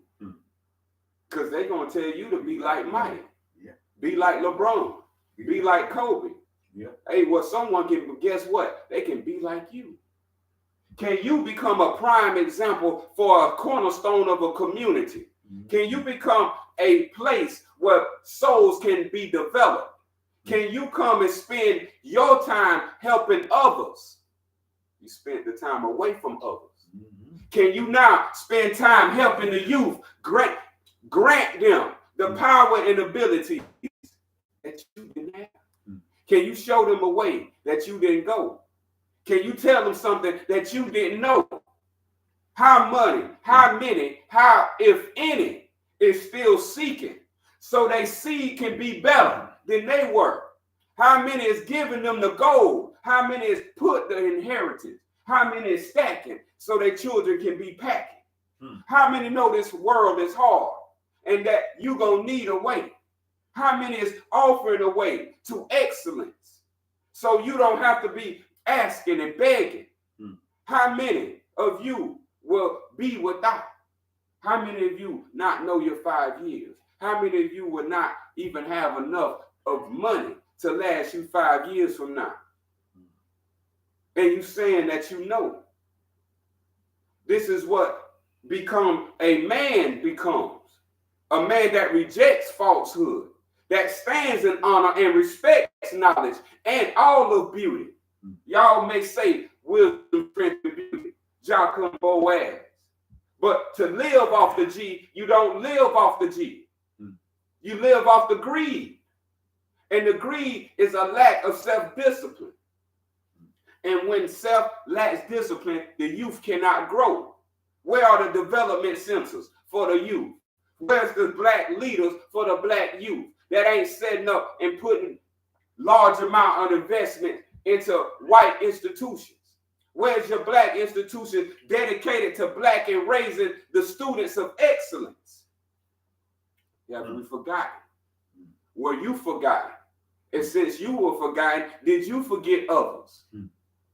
Because they're going to tell you to be like Mike. Yeah. Be like LeBron. Be like Kobe. Yeah. Hey, well, someone can, guess what? They can be like you. Can you become a prime example for a cornerstone of a community? Can you become a place where souls can be developed? Can you come and spend your time helping others? You spent the time away from others. Can you now spend time helping the youth? Grant them the power and ability that you didn't have. Can you show them a way that you didn't go? Can you tell them something that you didn't know? How many, if any, is still seeking so they seed can be better than they were? How many is giving them the gold? How many is put the inheritance? How many is stacking so their children can be packing? How many know this world is hard and that you're going to need a way? How many is offering a way to excellence so you don't have to be asking and begging? How many of you will be without? How many of you not know your 5 years? How many of you will not even have enough of money to last you 5 years from now? And you saying that you know. This is what a man becomes. A man that rejects falsehood, that stands in honor and respects knowledge and all of beauty. Y'all may say wisdom, strength, and beauty. Jacqueline Boaz. But to live off the G, you don't live off the G. You live off the greed. And the greed is a lack of self-discipline. And when self lacks discipline, the youth cannot grow. Where are the development centers for the youth? Where's the black leaders for the black youth that ain't setting up and putting large amount of investment into white institutions? Where's your black institution dedicated to black and raising the students of excellence? Yeah, we forgot. Were you forgotten? And since you were forgotten, did you forget others?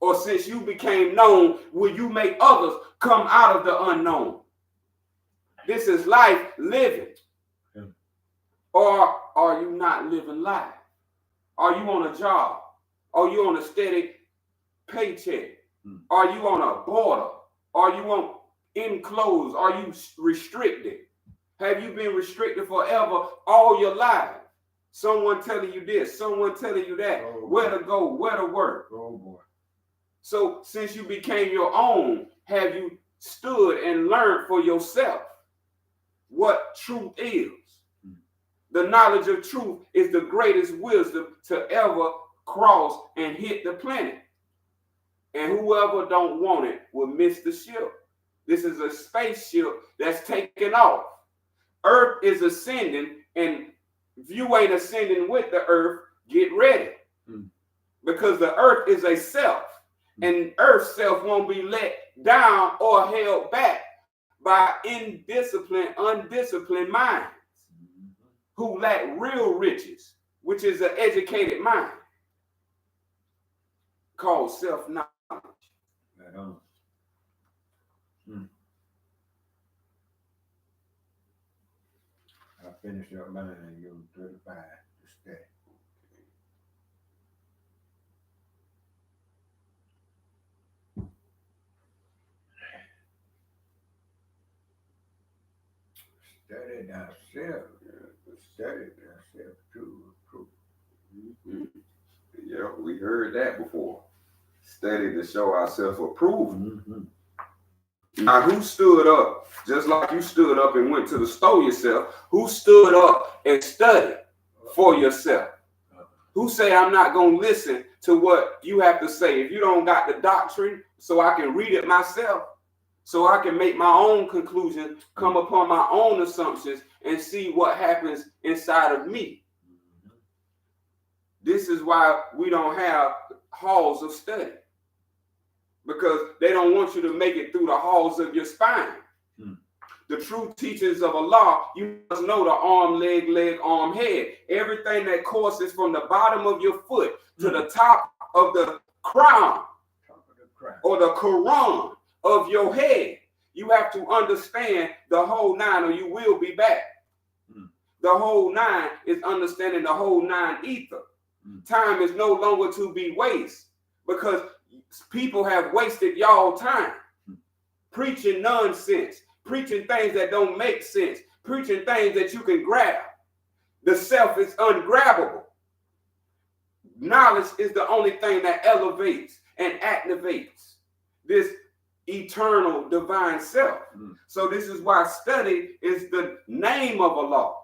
Or since you became known, will you make others come out of the unknown? This is life living. Or are you not living life? Are you on a job? Are you on a steady paycheck? Are you on a border? Are you on enclosed? Are you restricted? Have you been restricted forever all your life? Someone telling you this, someone telling you that, where to go, where to work. Oh boy. So since you became your own, have you stood and learned for yourself what truth is? The knowledge of truth is the greatest wisdom to ever cross and hit the planet. And whoever don't want it will miss the ship. This is a spaceship that's taking off. Earth is ascending, and if you ain't ascending with the earth, get ready. Because the earth is a self, and earth self won't be let down or held back by undisciplined minds who lack real riches, which is an educated mind called self-knowledge. I finished up mine and you're 35 to stay. Study thyself, study thyself true. Yeah, we heard that before. Study to show ourselves approved. Now, who stood up, just like you stood up and went to the store yourself, who stood up and studied for yourself? Who say, I'm not going to listen to what you have to say? If you don't got the doctrine, so I can read it myself, so I can make my own conclusion, come upon my own assumptions, and see what happens inside of me. This is why we don't have halls of study. Because they don't want you to make it through the halls of your spine. The true teachings of Allah, you must know the arm, leg, arm, head. Everything that courses from the bottom of your foot to the top of the crown or the Quran of your head. You have to understand the whole nine or you will be back. The whole nine is understanding the whole nine ether. Time is no longer to be wasted because people have wasted y'all time preaching nonsense, preaching things that don't make sense, preaching things that you can grab. The self is ungrabbable. Knowledge is the only thing that elevates and activates this eternal divine self. So this is why study is the name of Allah.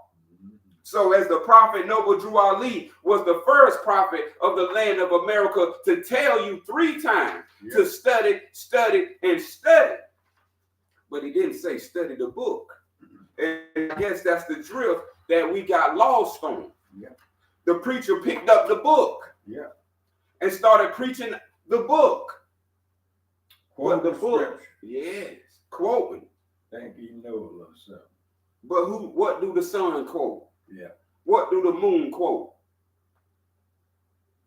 So as the prophet Noble Drew Ali was the first prophet of the land of America to tell you 3 times to study, and study. But he didn't say study the book. And I guess that's the drift that we got lost on. The preacher picked up the book and started preaching the book. Quote the book. Yes, quoting. Think you know a little something. But what do the sun quote? What do the moon quote?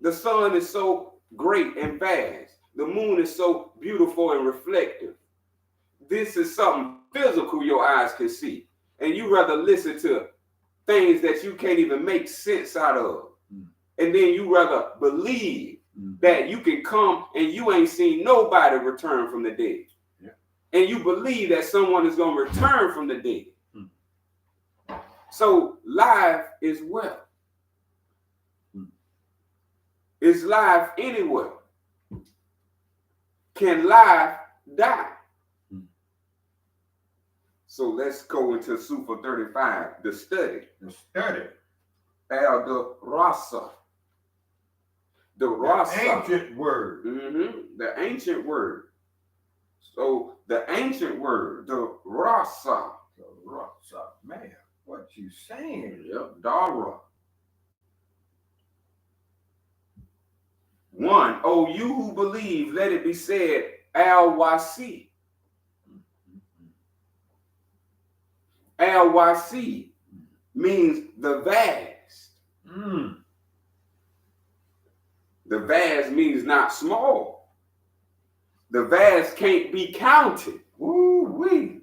The sun is so great and vast. The moon is so beautiful and reflective. This is something physical your eyes can see. And you rather listen to things that you can't even make sense out of. And then you rather believe that you can come and you ain't seen nobody return from the dead. And you believe that someone is going to return from the dead. So life is wealth. Is life anywhere? Can life die? So let's go into Sufa 35, the study. The study. The rasa. The rasa. The ancient word. The ancient word. So the ancient word, the rasa. The rasa, man. What you saying? Dara. 1, O you who believe, let it be said, al-wasi. Al-wasi means the vast. The vast means not small. The vast can't be counted. Woo-wee.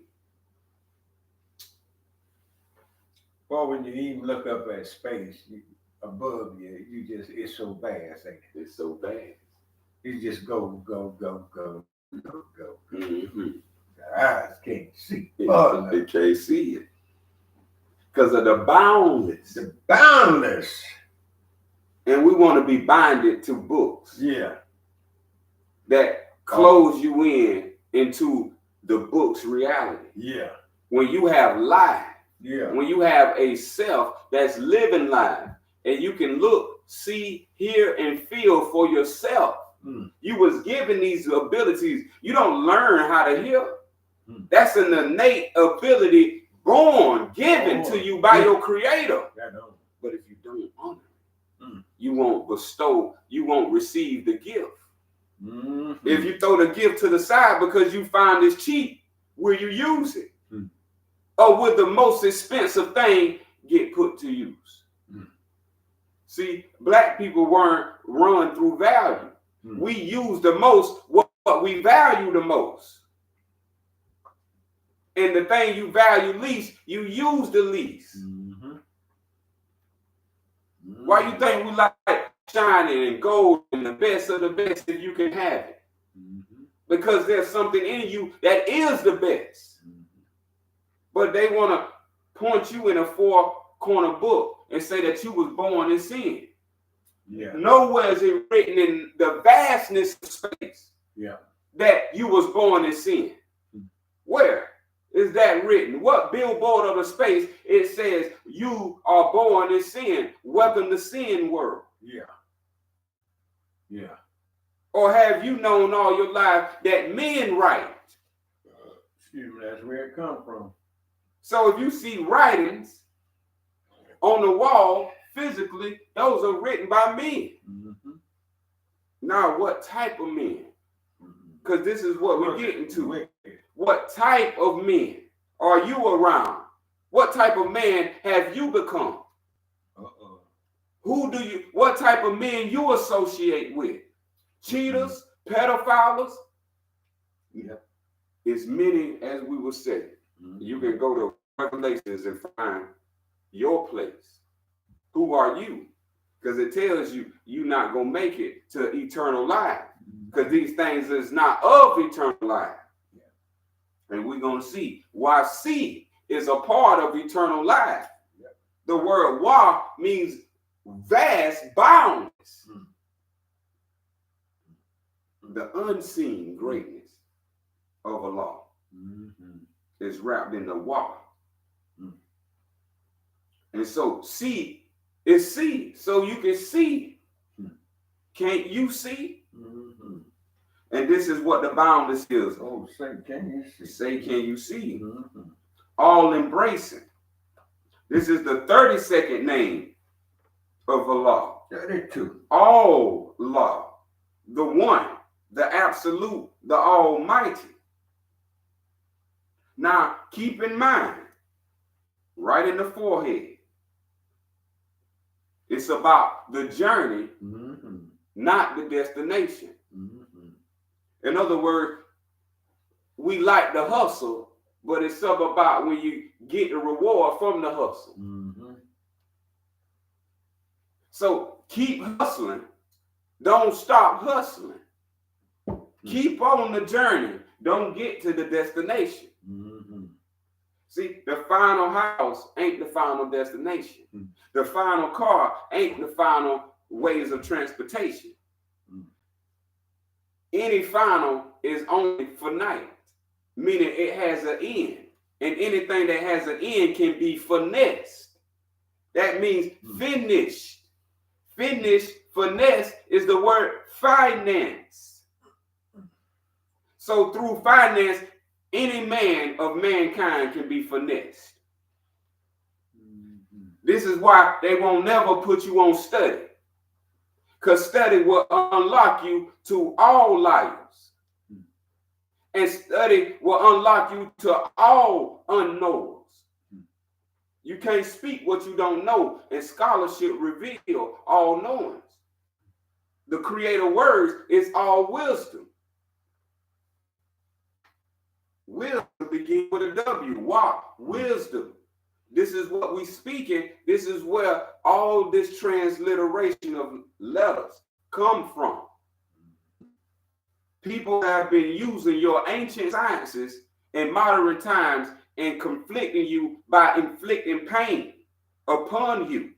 Well, when you even look up at space above you, it's so vast, ain't it? It's so vast. You just go. The eyes can't see. They can't see it. Because of the boundless. The boundless. And we want to be binded to books. That close you into the book's reality. When you have life. When you have a self that's living life and you can look, see, hear, and feel for yourself. You was given these abilities. You don't learn how to hear. That's an innate ability given to you by your creator. But if you don't honor it, you won't bestow, you won't receive the gift. If you throw the gift to the side because you find it's cheap, will you use it? Or will the most expensive thing get put to use? See, black people weren't run through value. We use the most what we value the most. And the thing you value least, you use the least. Why you think we like shining and gold and the best of the best if you can have it? Because there's something in you that is the best. But they want to point you in a four-corner book and say that you was born in sin. Nowhere is it written in the vastness of space that you was born in sin. Where is that written? What billboard of the space it says you are born in sin? Welcome to sin world. Or have you known all your life that men write? Excuse me, that's where it comes from. So if you see writings on the wall physically, those are written by men. Now, what type of men? Because this is what we're getting to. What type of men are you around? What type of man have you become? What type of men you associate with? Cheaters, pedophiles? As many as we will say. You can go to Revelations and find your place. Who are you? Because it tells you you're not going to make it to eternal life. Because these things is not of eternal life. And we're going to see why seed is a part of eternal life. The word wa means vast, boundless. The unseen greatness of Allah is wrapped in the wa. And so seed is seed. So you can see. Can't you see? And this is what the boundless is. Say, can you see? Say, can you see? All embracing. This is the 32nd name of Allah. 32. All law. The one, the absolute, the almighty. Now, keep in mind, right in the forehead, it's about the journey, not the destination. In other words, we like the hustle, but it's something about when you get the reward from the hustle. So keep hustling. Don't stop hustling. Keep on the journey. Don't get to the destination. See, the final house ain't the final destination. The final car ain't the final ways of transportation. Any final is only finite, meaning it has an end. And anything that has an end can be finessed. That means finished. Finished, finesse is the word finance. So through finance, any man of mankind can be finessed. This is why they won't never put you on study. Because study will unlock you to all liars. And study will unlock you to all unknowns. You can't speak what you don't know. And scholarship reveal all knowings. The creator words is all wisdom. Wisdom begins with a W. Why? Wisdom. This is what we speaking. This is where all this transliteration of letters come from. People have been using your ancient sciences in modern times and conflicting you by inflicting pain upon you,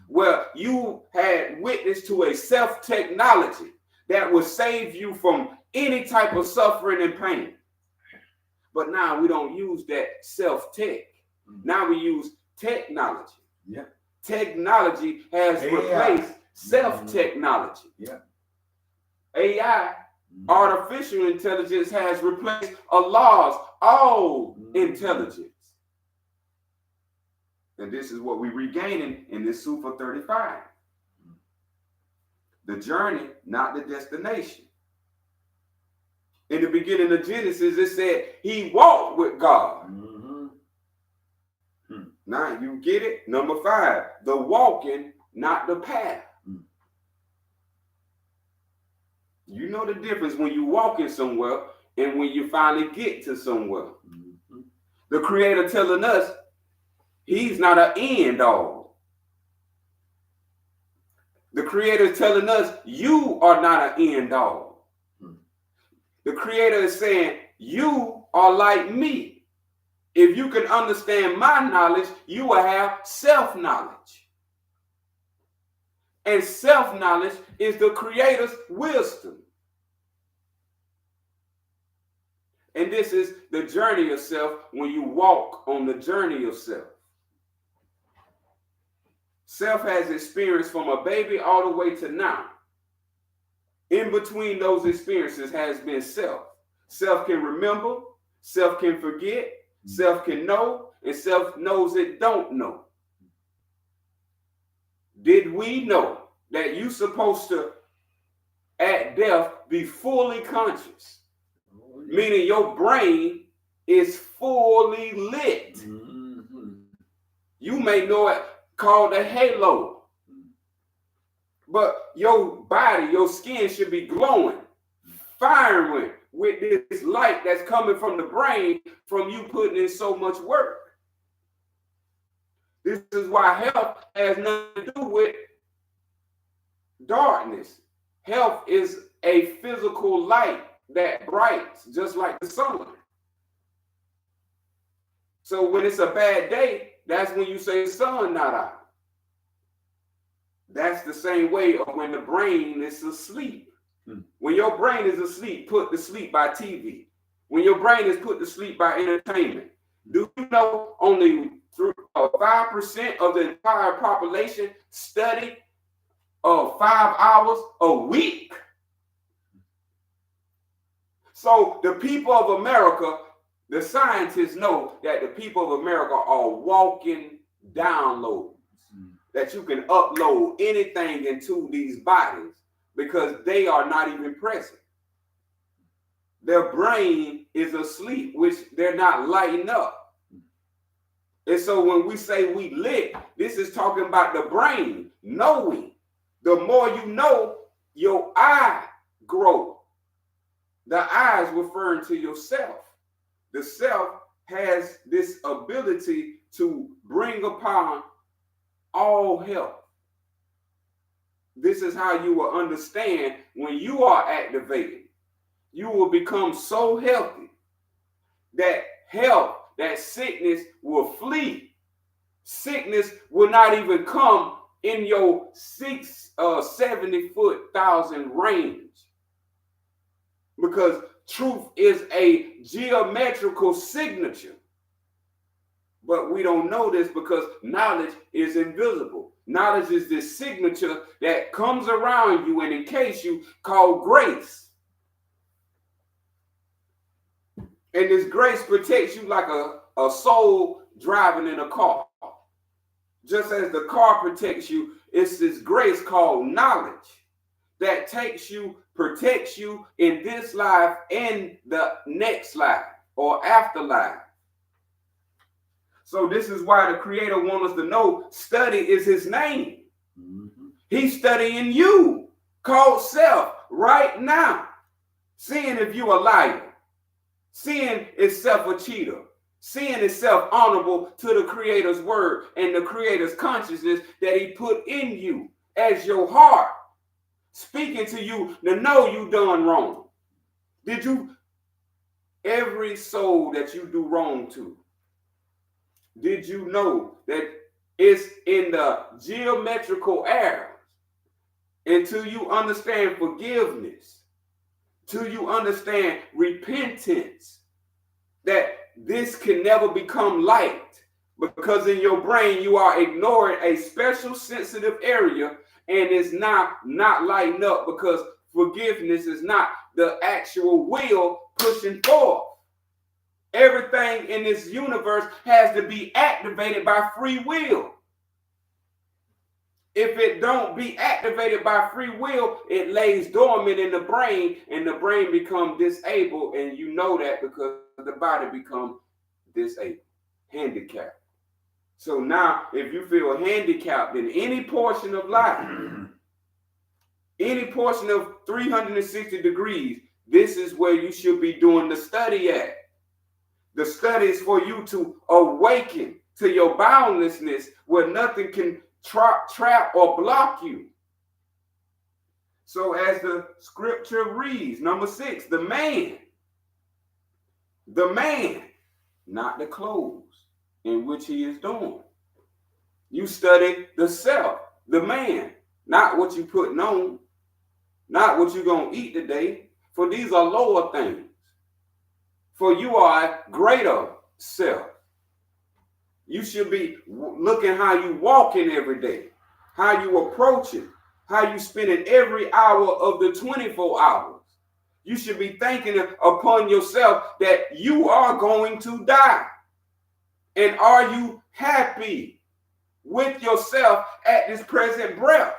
where you had witness to a self-technology that would save you from any type of suffering and pain. But now we don't use that self-tech. Now we use technology. Technology has replaced self-technology. AI Artificial intelligence has replaced Allah's all intelligence. And this is what we're regaining in this Sufa 35. The journey, not the destination. In the beginning of Genesis, it said he walked with God. Now you get it? Number 5, the walking, not the path. You know the difference when you walking somewhere and when you finally get to somewhere. The Creator telling us he's not an end all. The Creator is telling us you are not an end all. The Creator is saying you are like me. If you can understand my knowledge, you will have self-knowledge. And self-knowledge is the Creator's wisdom. And this is the journey of self when you walk on the journey of self. Self has experience from a baby all the way to now. In between those experiences has been self. Self can remember, self can forget, self can know, and self knows it don't know. Did we know that you're supposed to, at death, be fully conscious? Meaning your brain is fully lit. You may know it called a halo. But your body, your skin should be glowing, firing with this light that's coming from the brain from you putting in so much work. This is why health has nothing to do with darkness. Health is a physical light that brights just like the sun. So when it's a bad day, that's when you say sun not out. That's the same way of when the brain is asleep. When your brain is asleep, put to sleep by TV. When your brain is put to sleep by entertainment. Do you know only 5% of the entire population study 5 hours a week? So the people of America, the scientists know that the people of America are walking downloads. That you can upload anything into these bodies because they are not even present. Their brain is asleep, which they're not lighting up. And so when we say we lit, this is talking about the brain knowing. The more you know, your eye grow. The eye is referring to yourself. The self has this ability to bring upon all health. This is how you will understand when you are activated. You will become so healthy that health, that sickness will flee. Sickness will not even come in your 70,000 range. Because truth is a geometrical signature. But we don't know this because knowledge is invisible. Knowledge is this signature that comes around you and encase you called grace. And this grace protects you like a soul driving in a car. Just as the car protects you, it's this grace called knowledge that takes you, protects you in this life and the next life or afterlife. So this is why the Creator wants us to know study is his name. He's studying you, called self, right now. Seeing if you a liar. Seeing itself a cheater. Seeing itself honorable to the Creator's word and the Creator's consciousness that he put in you as your heart. Speaking to you to know you done wrong. Every soul that you do wrong to, did you know that it's in the geometrical errors? Until you understand forgiveness, till you understand repentance, that this can never become light because in your brain you are ignoring a special sensitive area and it's not lighting up because forgiveness is not the actual will pushing forth. Everything in this universe has to be activated by free will. If it don't be activated by free will, it lays dormant in the brain, and the brain becomes disabled, and you know that because the body becomes disabled, handicapped. So now, if you feel handicapped in any portion of life, any portion of 360 degrees, this is where you should be doing the study at. The study is for you to awaken to your boundlessness where nothing can trap or block you. So as the scripture reads, number 6, the man, not the clothes in which he is doing. You study the self, the man, not what you putting on, not what you're going to eat today, for these are lower things. For you are a greater self. You should be looking how you walking every day, how you approaching, how you spending every hour of the 24 hours. You should be thinking upon yourself that you are going to die. And are you happy with yourself at this present breath?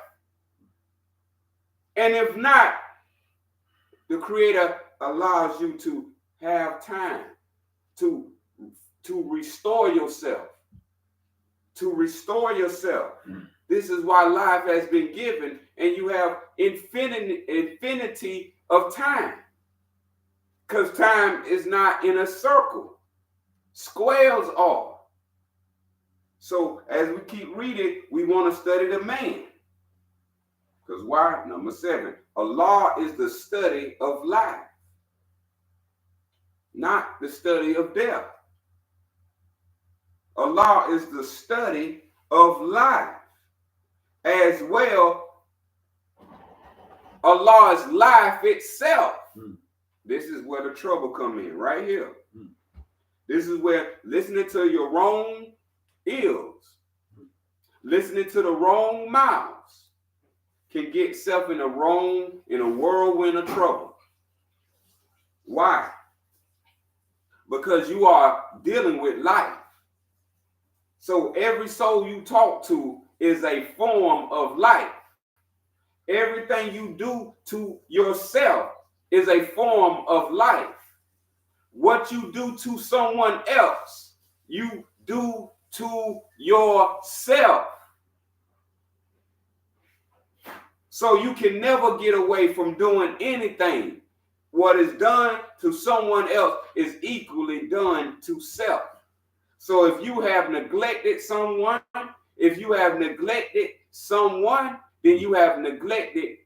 And if not, the Creator allows you to have time to restore yourself. To restore yourself. This is why life has been given, and you have infinity of time. Because time is not in a circle. Squares are. So as we keep reading, we want to study the man. Because why? Number 7, Allah is the study of life, not the study of death. Allah is the study of life. As well, Allah is life itself. This is where the trouble come in, right here. This is where listening to your wrong ears, listening to the wrong mouths, can get self in a whirlwind of trouble. Why? Because you are dealing with life. So every soul you talk to is a form of life. Everything you do to yourself is a form of life. What you do to someone else, you do to yourself. So you can never get away from doing anything. What is done to someone else is equally done to self. So if you have neglected someone, then you have neglected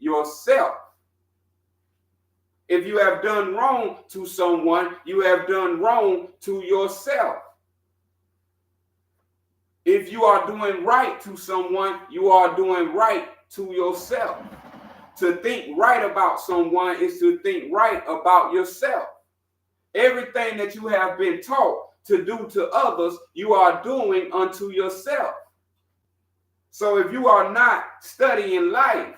yourself. If you have done wrong to someone, you have done wrong to yourself. If you are doing right to someone, you are doing right to yourself. To think right about someone is to think right about yourself. Everything that you have been taught to do to others, you are doing unto yourself. So if you are not studying life,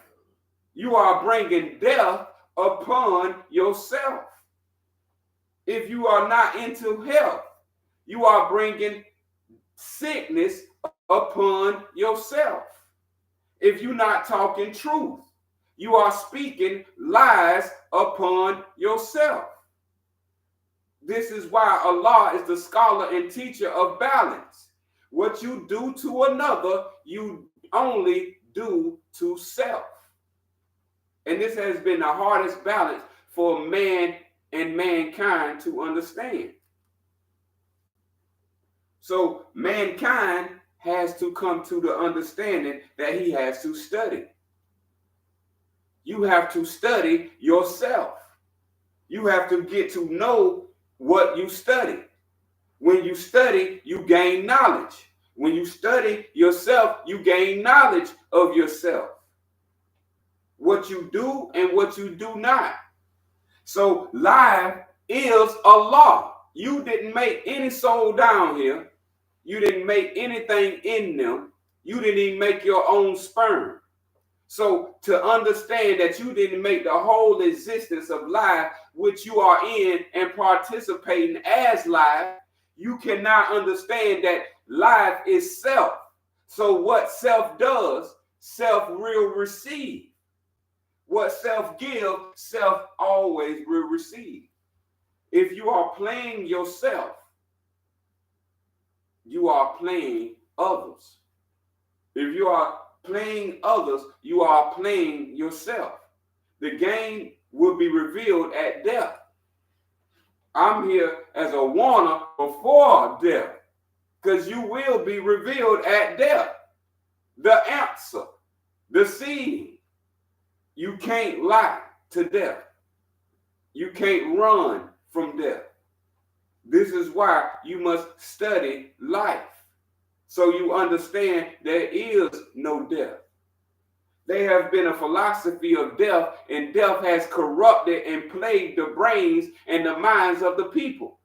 you are bringing death upon yourself. If you are not into health, you are bringing sickness upon yourself. If you're not talking truth, you are speaking lies upon yourself. This is why Allah is the scholar and teacher of balance. What you do to another, you only do to self. And this has been the hardest balance for man and mankind to understand. So mankind has to come to the understanding that he has to study. You have to study yourself. You have to get to know what you study. When you study, you gain knowledge. When you study yourself, you gain knowledge of yourself. What you do and what you do not. So life is Allah. You didn't make any soul down here. You didn't make anything in them. You didn't even make your own sperm. So to understand that you didn't make the whole existence of life, which you are in and participating as life, you cannot understand that life is self. So what self does, self will receive. What self gives, self always will receive. If you are playing yourself, you are playing others. If you are playing others, you are playing yourself. The game will be revealed at death. I'm here as a warner before death, because you will be revealed at death. The answer, the seed. You can't lie to death. You can't run from death. This is why you must study life, so you understand there is no death. There has been a philosophy of death, and death has corrupted and plagued the brains and the minds of the people.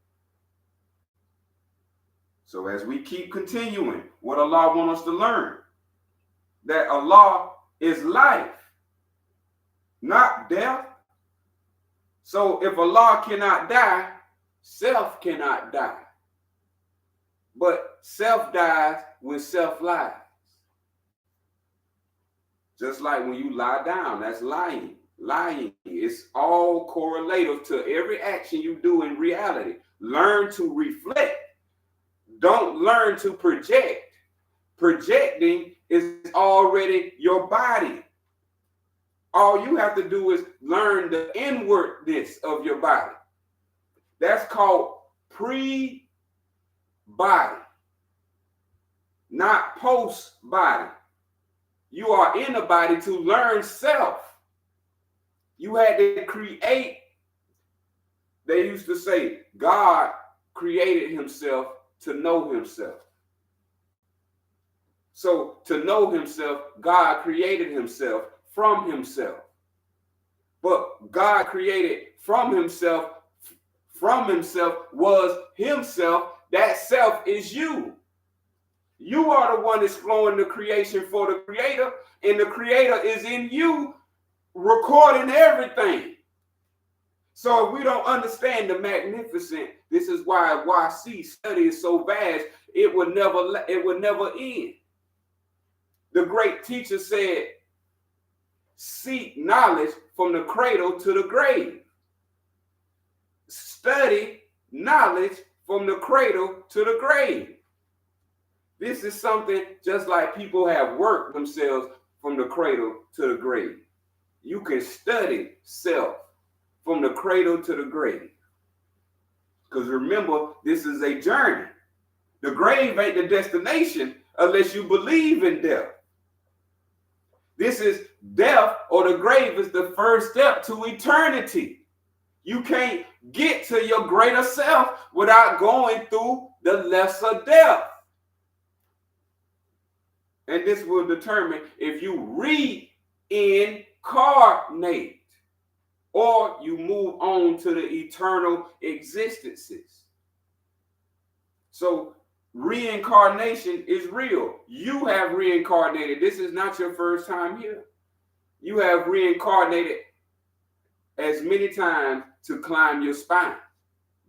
So as we keep continuing, what Allah wants us to learn, that Allah is life, not death. So if Allah cannot die, self cannot die. But self dies when self lies. Just like when you lie down, that's lying. Lying is all correlative to every action you do in reality. Learn to reflect. Don't learn to project. Projecting is already your body. All you have to do is learn the inwardness of your body. That's called pre-body, not post-body. You are in a body to learn self. You had to create. They used to say God created himself to know himself. So to know himself, God created himself from himself. But God created from himself was himself. That self is you. You are the one exploring the creation for the creator, and the creator is in you recording everything. So if we don't understand the magnificent, this is why YC study is so vast, it would never end. The great teacher said, seek knowledge from the cradle to the grave. Study knowledge from the cradle to the grave. This is something just like people have worked themselves from the cradle to the grave. You can study self from the cradle to the grave. Because remember, this is a journey. The grave ain't the destination unless you believe in death. This is death, or the grave is the first step to eternity. You can't get to your greater self without going through the lesser death. And this will determine if you reincarnate or you move on to the eternal existences. So reincarnation is real. You have reincarnated. This is not your first time here. You have reincarnated as many times to climb your spine.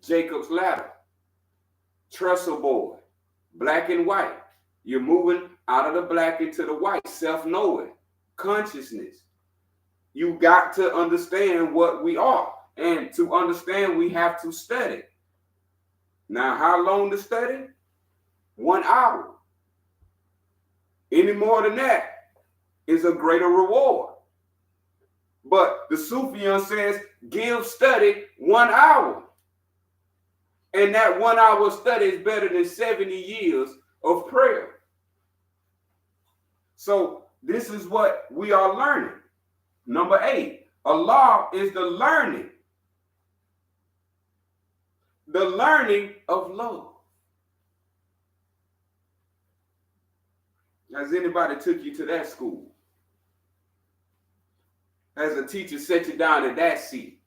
Jacob's ladder, trestle board, black and white. You're moving out of the black into the white, self-knowing, consciousness. You got to understand what we are. And to understand, we have to study. Now, how long to study? 1 hour. Any more than that is a greater reward. But the Sufian says, give study 1 hour. And that 1 hour study is better than 70 years of prayer. So this is what we are learning. Number 8, Allah is the learning. The learning of love. Has anybody took you to that school? Has a teacher set you down in that seat?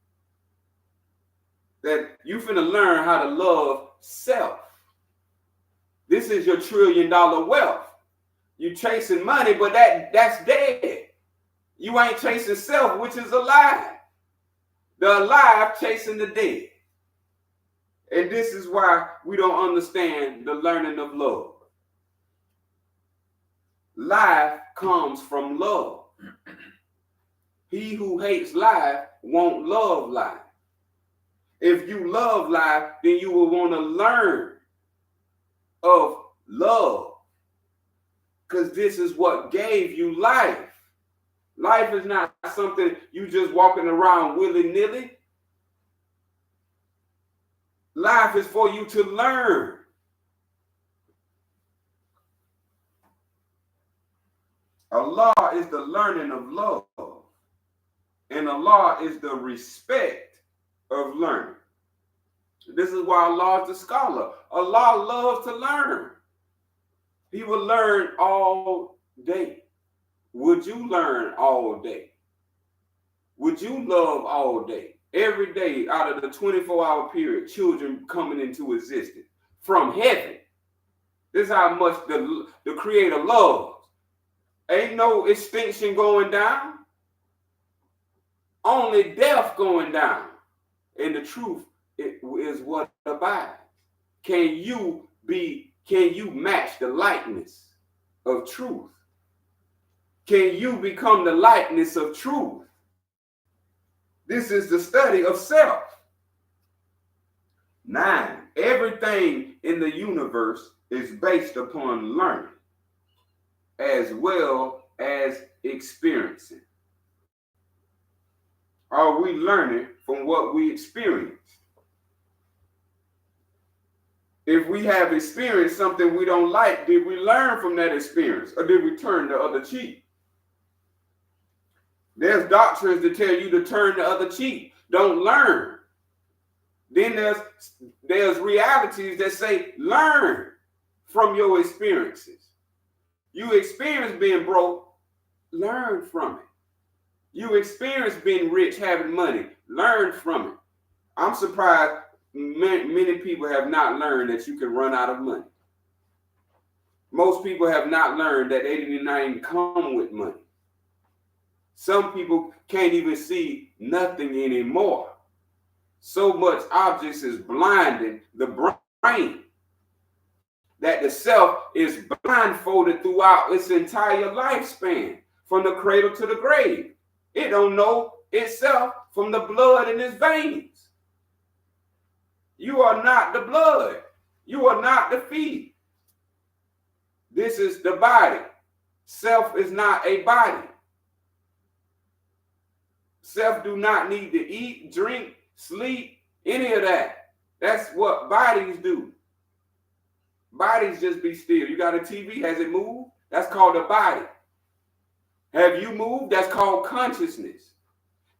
That you finna learn how to love self. This is your $1 trillion wealth. You chasing money, but that's dead. You ain't chasing self, which is alive. The alive chasing the dead. And this is why we don't understand the learning of love. Life comes from love. He who hates life won't love life. If you love life, then you will want to learn of love. Because this is what gave you life. Life is not something you just walking around willy-nilly. Life is for you to learn. Allah is the learning of love. And Allah is the respect of learning. This is why Allah is the scholar. Allah loves to learn. He will learn all day. Would you learn all day? Would you love all day? Every day out of the 24-hour period, children coming into existence from heaven. This is how much the Creator loves. Ain't no extinction going down. Only death going down. And the truth is what abides. Can you match the likeness of truth? Can you become the likeness of truth? This is the study of self. 9. Everything in the universe is based upon learning as well as experiencing. Are we learning from what we experience? If we have experienced something we don't like, did we learn from that experience or did we turn the other cheek? There's doctrines that tell you to turn the other cheek. Don't learn. Then there's realities that say learn from your experiences. You experience being broke, learn from it. You experience being rich, having money, learn from it. I'm surprised many people have not learned that you can run out of money. Most people have not learned that they didn't even come with money. Some people can't even see nothing anymore. So much objects is blinding the brain that the self is blindfolded throughout its entire lifespan, from the cradle to the grave. It don't know itself from the blood in its veins. You are not the blood. You are not the feet. This is the body. Self is not a body. Self do not need to eat, drink, sleep, any of that. That's what bodies do. Bodies just be still. You got a TV, has it moved? That's called a body. Have you moved? That's called consciousness.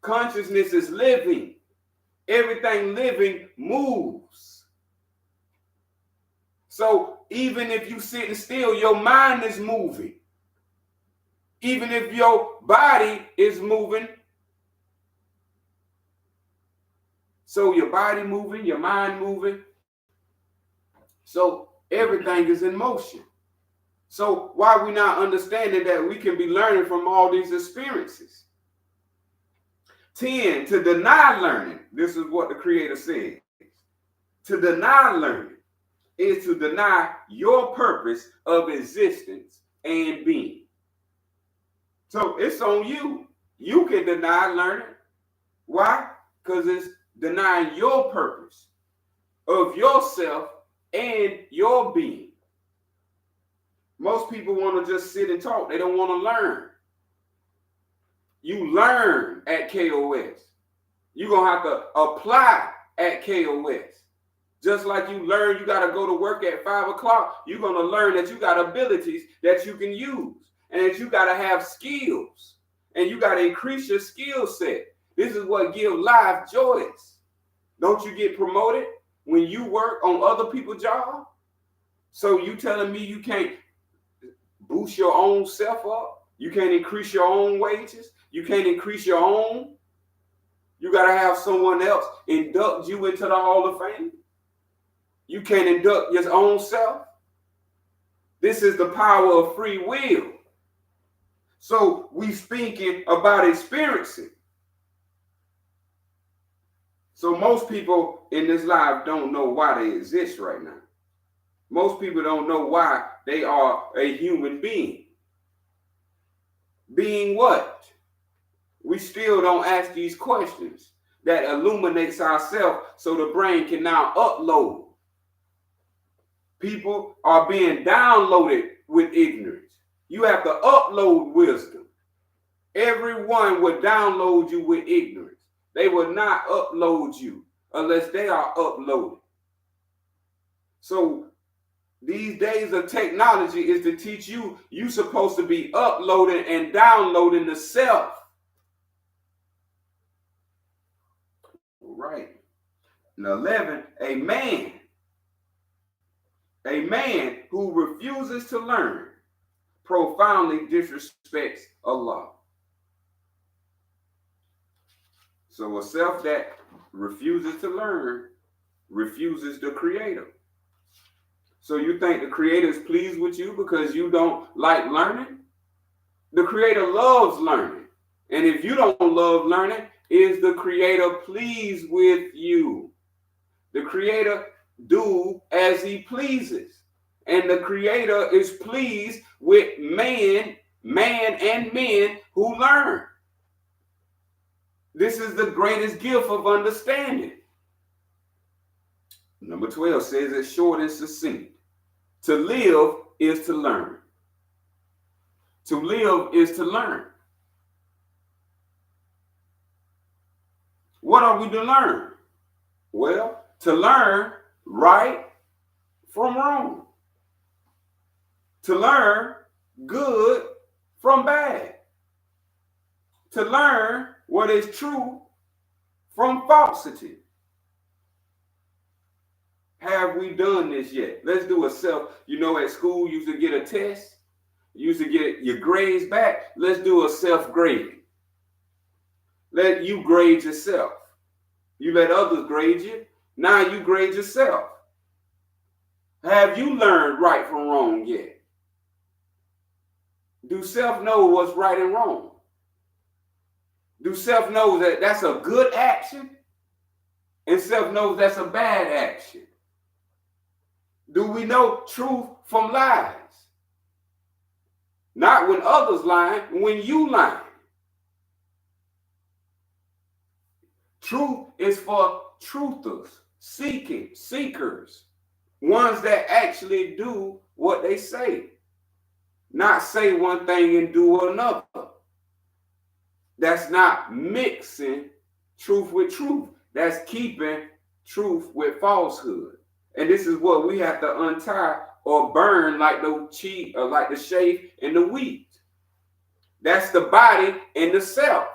Consciousness is living. Everything living moves. So even if you sitting still, your mind is moving. Even if your body is moving. So your body moving, your mind moving. So everything is in motion. So why are we not understanding that we can be learning from all these experiences? 10, to deny learning. This is what the Creator says. To deny learning is to deny your purpose of existence and being. So it's on you. You can deny learning. Why? Because it's denying your purpose of yourself and your being. Most people want to just sit and talk. They don't want to learn. You learn at KOS. You're going to have to apply at KOS. Just like you learn you got to go to work at 5 o'clock, you're going to learn that you got abilities that you can use and that you got to have skills and you got to increase your skill set. This is what gives life joyous. Don't you get promoted when you work on other people's jobs? So you telling me you can't boost your own self up? You can't increase your own wages? You can't increase your own? You got to have someone else induct you into the Hall of Fame? You can't induct your own self? This is the power of free will. So we speaking about experiencing. So most people in this life don't know why they exist right now. Most people don't know why they are a human being. Being what? We still don't ask these questions that illuminates ourselves so the brain can now upload. People are being downloaded with ignorance. You have to upload wisdom. Everyone will download you with ignorance. They will not upload you unless they are uploaded. So these days of technology is to teach you, you're supposed to be uploading and downloading the self. Right. And 11, a man who refuses to learn profoundly disrespects Allah. So a self that refuses to learn refuses the Creator. So you think the Creator is pleased with you because you don't like learning? The Creator loves learning. And if you don't love learning, is the Creator pleased with you? The Creator do as he pleases. And the Creator is pleased with man and men who learn. This is the greatest gift of understanding. Number 12 says it's short and succinct. To live is to learn. To live is to learn. What are we to learn? Well, to learn right from wrong. To learn good from bad. To learn what is true from falsity. Have we done this yet? Let's do a self. You know, at school, you used to get a test. You used to get your grades back. Let's do a self-grading. Let you grade yourself. You let others grade you. Now you grade yourself. Have you learned right from wrong yet? Do self know what's right and wrong? Do self know that that's a good action? And self knows that's a bad action? Do we know truth from lies? Not when others lie, when you lie. Truth is for truthers, seekers, ones that actually do what they say. Not say one thing and do another. That's not mixing truth with truth. That's keeping truth with falsehood. And this is what we have to untie or burn like the cheat or like the chaff and the wheat. That's the body and the self.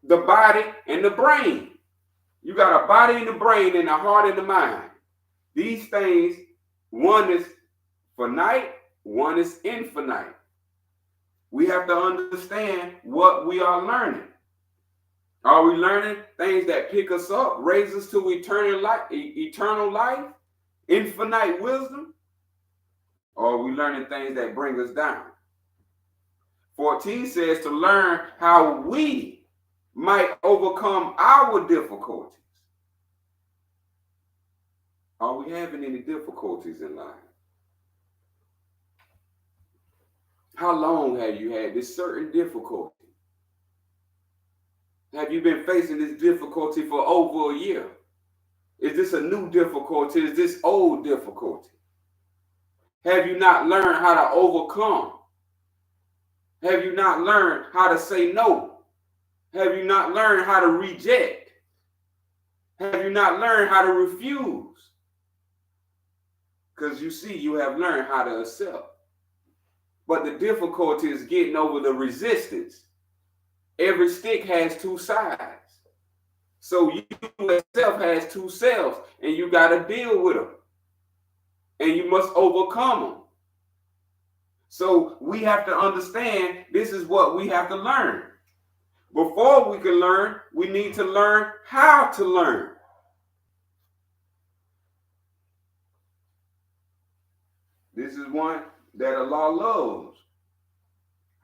The body and the brain. You got a body and the brain and a heart and the mind. These things, one is finite, one is infinite. We have to understand what we are learning. Are we learning things that pick us up, raise us to eternal life, infinite wisdom? Or are we learning things that bring us down? 14 says to learn how we might overcome our difficulties. Are we having any difficulties in life? How long have you had this certain difficulty? Have you been facing this difficulty for over a year? Is this a new difficulty? Is this old difficulty? Have you not learned how to overcome? Have you not learned how to say no? Have you not learned how to reject? Have you not learned how to refuse? Because you see, you have learned how to accept. But the difficulty is getting over the resistance. Every stick has two sides. So you yourself has two selves, and you got to deal with them. And you must overcome them. So we have to understand this is what we have to learn. Before we can learn, we need to learn how to learn. This is one that Allah loves.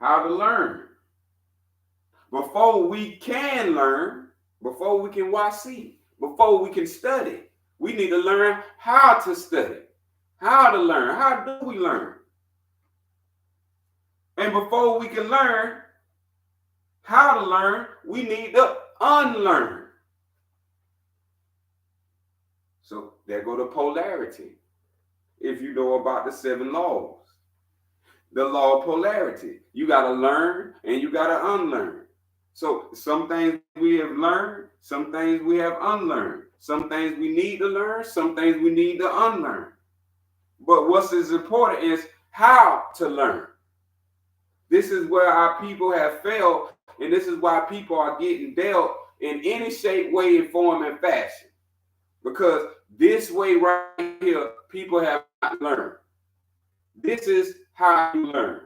how to learn. Before we can learn, before we can before we can study, we need to learn how to study, how to learn. How do we learn? And before we can learn how to learn, we need to unlearn. So there go the polarity. If you know about the 7 laws, the law of polarity, you got to learn and you got to unlearn. So some things we have learned, some things we have unlearned, some things we need to learn, some things we need to unlearn. But what's as important is how to learn. This is where our people have failed, and this is why people are getting dealt in any shape, way, and form and fashion. Because this way right here, people have not learned. This is how you learn.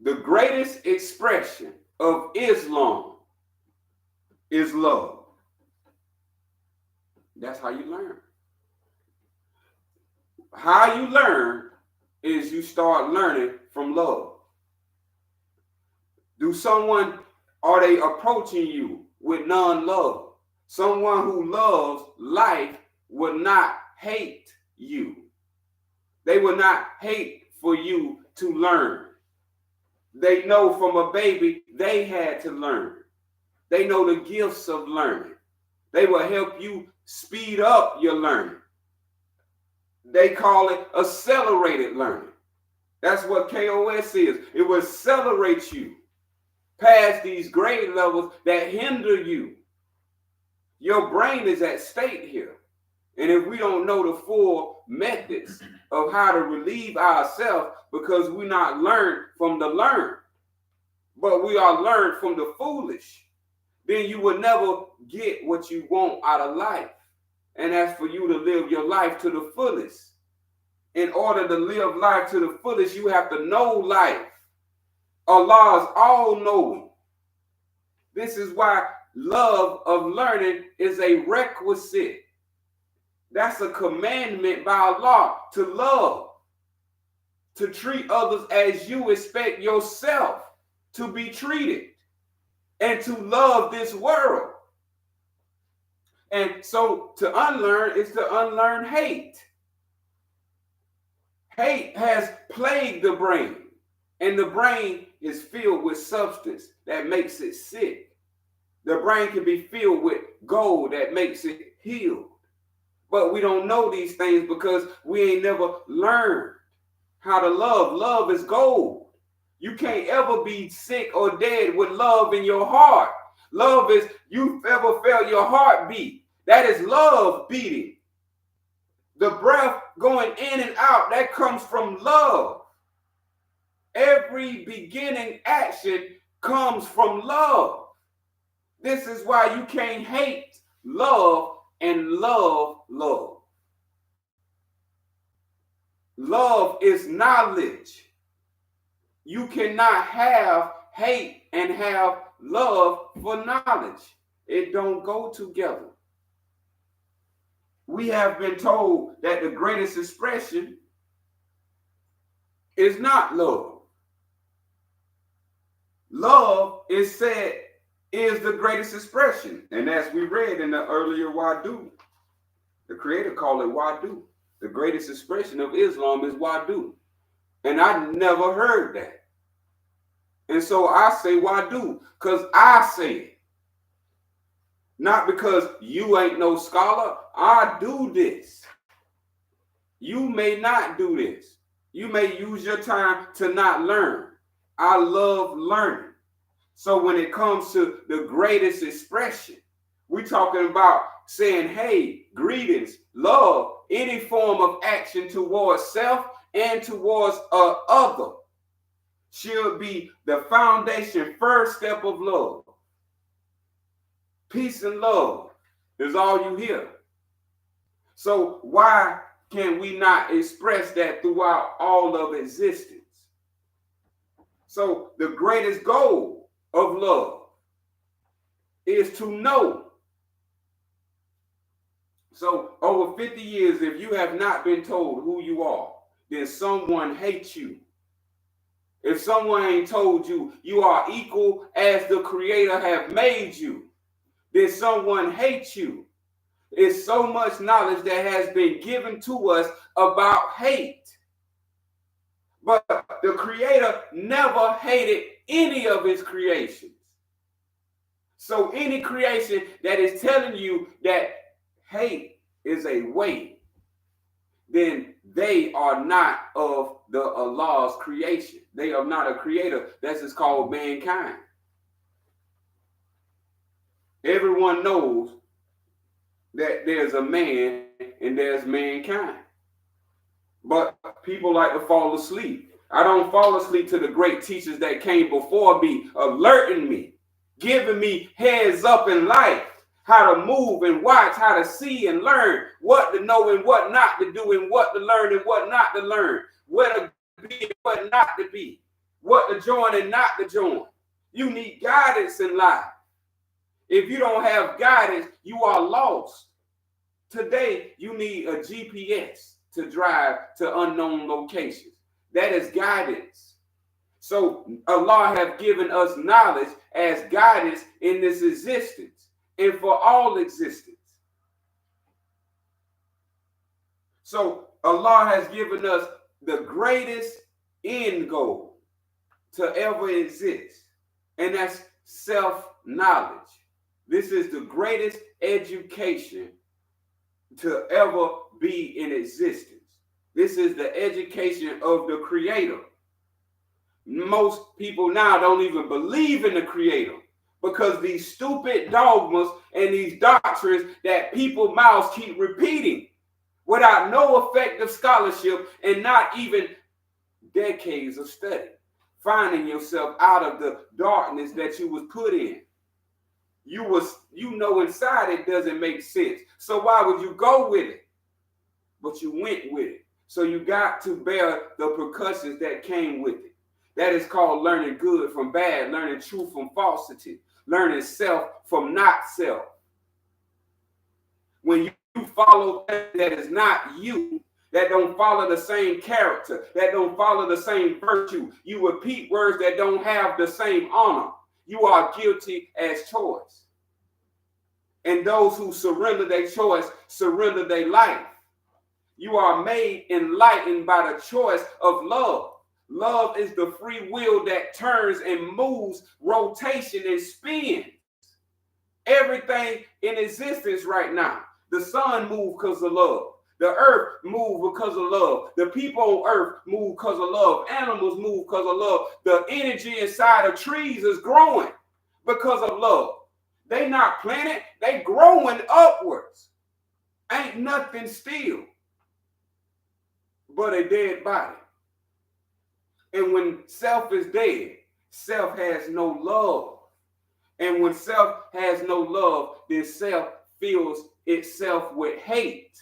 The greatest expression of Islam is love. That's how you learn. How you learn is you start learning from love. Are they approaching you with non-love? Someone who loves life will not hate you. They will not hate for you to learn. They know from a baby they had to learn. They know the gifts of learning. They will help you speed up your learning. They call it accelerated learning. That's what KOS is. It will accelerate you past these grade levels that hinder you. Your brain is at stake here. And if we don't know the full methods of how to relieve ourselves, because we not learned from the learned, but we are learned from the foolish, then you will never get what you want out of life. And that's for you to live your life to the fullest. In order to live life to the fullest, you have to know life. Allah is all-knowing. This is why love of learning is a requisite. That's a commandment by Allah to love, to treat others as you expect yourself to be treated, and to love this world. And so to unlearn is to unlearn hate. Hate has plagued the brain, and the brain is filled with substance that makes it sick. The brain can be filled with gold that makes it healed. But we don't know these things because we ain't never learned how to love. Love is gold. You can't ever be sick or dead with love in your heart. Love is, you've ever felt your heart beat. That is love beating. The breath going in and out, that comes from love. Every beginning action comes from love. This is why you can't hate love and love love. Love is knowledge. You cannot have hate and have love for knowledge. It don't go together. We have been told that the greatest expression is not love. Love is said is the greatest expression. And as we read in the earlier Wadu, the Creator called it Wadu. The greatest expression of Islam is Wadu. And I never heard that. And so I say Wadu because I say it. Not because you ain't no scholar. I do this. You may not do this. You may use your time to not learn. I love learning. So when it comes to the greatest expression, we're talking about saying, hey, greetings, love, any form of action towards self and towards other should be the foundation, first step of love. Peace and love is all you hear. So why can we not express that throughout all of existence? So the greatest goal of love is to know. So over 50 years, if you have not been told who you are, then someone hates you. If someone ain't told you you are equal as the Creator have made you, then someone hates you. It's so much knowledge that has been given to us about hate. But the Creator never hated any of his creations. So any creation that is telling you that hate is a way, then they are not of the Allah's creation. They are not a creator. That's just called mankind. Everyone knows that there's a man and there's mankind. But people like to fall asleep. I don't fall asleep to the great teachers that came before me, alerting me, giving me heads up in life, how to move and watch, how to see and learn, what to know and what not to do, and what to learn and what not to learn, where to be and what not to be, what to join and not to join. You need guidance in life. If you don't have guidance, you are lost. Today, you need a GPS to drive to unknown locations. That is guidance. So Allah have given us knowledge as guidance in this existence and for all existence. So Allah has given us the greatest end goal to ever exist, and that's self-knowledge. This is the greatest education to ever be in existence. This is the education of the Creator. Most people now don't even believe in the Creator because these stupid dogmas and these doctrines that people's mouths keep repeating without no effective scholarship and not even decades of study, finding yourself out of the darkness that you was put in. You know inside it doesn't make sense. So why would you go with it? But you went with it. So you got to bear the repercussions that came with it. That is called learning good from bad, learning truth from falsity, learning self from not self. When you follow that is not you, that don't follow the same character, that don't follow the same virtue, you repeat words that don't have the same honor, you are guilty as choice. And those who surrender their choice, surrender their life. You are made enlightened by the choice of love. Love is the free will that turns and moves, rotation and spins. Everything in existence right now. The sun moves because of love. The earth moves because of love. The people on earth move because of love. Animals move because of love. The energy inside of trees is growing because of love. They not planted, they growing upwards. Ain't nothing still but a dead body. And when self is dead, self has no love. And when self has no love, then self fills itself with hate.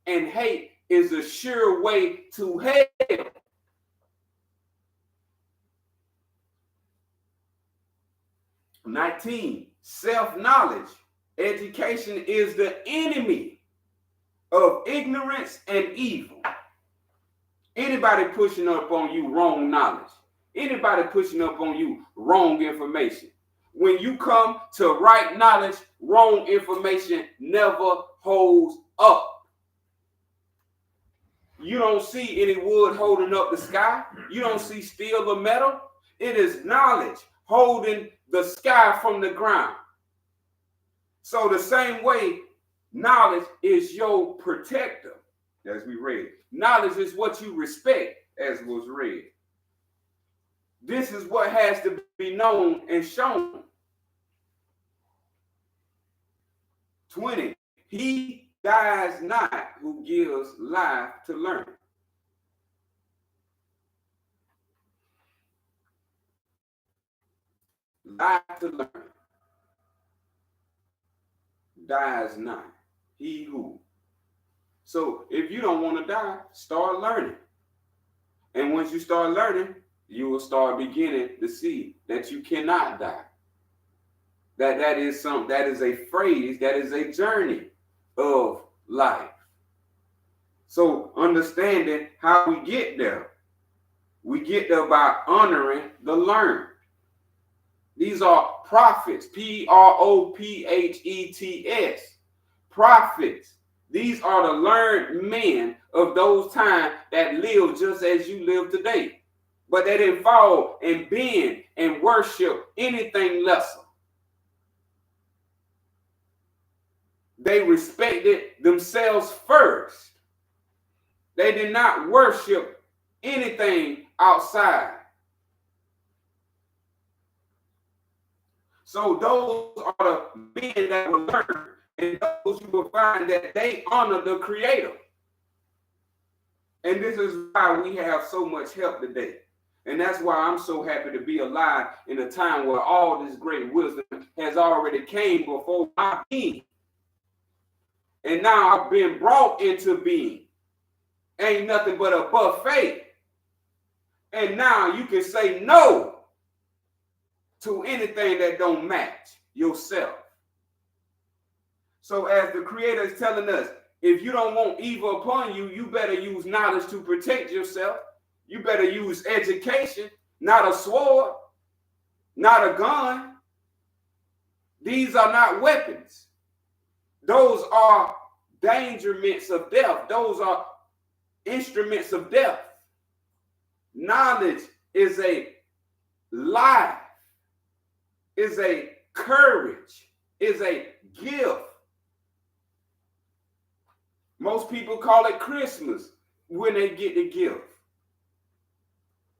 And hate is a sure way to hell. (19) Self-knowledge. Education is the enemy of ignorance and evil. Anybody pushing up on you wrong knowledge, anybody pushing up on you wrong information. When you come to right knowledge, wrong information never holds up. You don't see any wood holding up the sky. You don't see steel or metal. It is knowledge holding the sky from the ground. So the same way, knowledge is your protector, as we read. Knowledge is what you respect, as was read. This is what has to be known and shown. 20. He dies not who gives life to learn. Life to learn. Dies not. He who. So if you don't want to die, start learning. And once you start learning, you will start beginning to see that you cannot die. That is a phrase, that is a journey of life. So understanding how we get there, We get there by honoring the learned. These are prophets, Prophets. Prophets. These are the learned men of those times that lived just as you live today. But they didn't fall and bend and worship anything lesser. They respected themselves first. They did not worship anything outside. So those are the men that will learn, and those you will find that they honor the Creator. And this is why we have so much help today. And that's why I'm so happy to be alive in a time where all this great wisdom has already came before my being. And now I've been brought into being. Ain't nothing but a buffet. And now you can say no to anything that don't match yourself. So as the Creator is telling us, if you don't want evil upon you, you better use knowledge to protect yourself. You better use education, not a sword, not a gun. These are not weapons. Those are dangerments of death. Those are instruments of death. Knowledge is a life, is a courage, is a gift. Most people call it Christmas when they get the gift.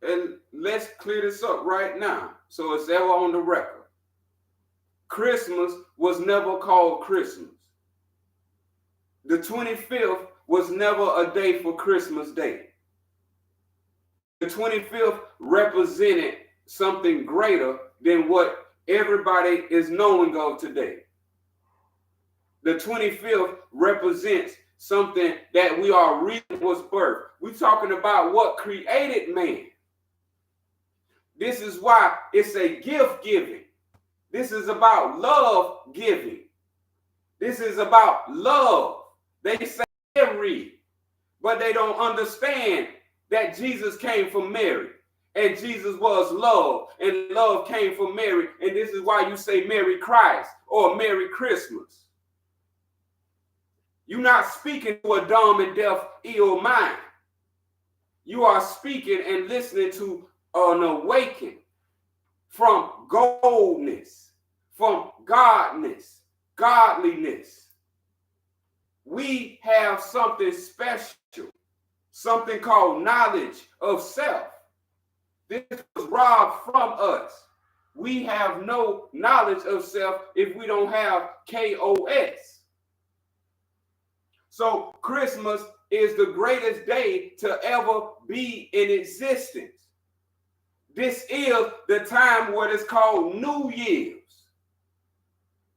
And let's clear this up right now so it's ever on the record. Christmas was never called Christmas. The 25th was never a day for Christmas Day. The 25th represented something greater than what everybody is knowing of today. The 25th represents something that we are reading was birth. We're talking about what created man. This is why it's a gift giving. This is about love giving. This is about love. They say Mary, but they don't understand that Jesus came from Mary. And Jesus was love, and love came from Mary. And this is why you say Merry Christ or Merry Christmas. You're not speaking to a dumb and deaf, ill mind. You are speaking and listening to an awakening from goldness, from godness, godliness. We have something special, something called knowledge of self. This was robbed from us. We have no knowledge of self if we don't have KOS. So Christmas is the greatest day to ever be in existence. This is the time what is called New Year's.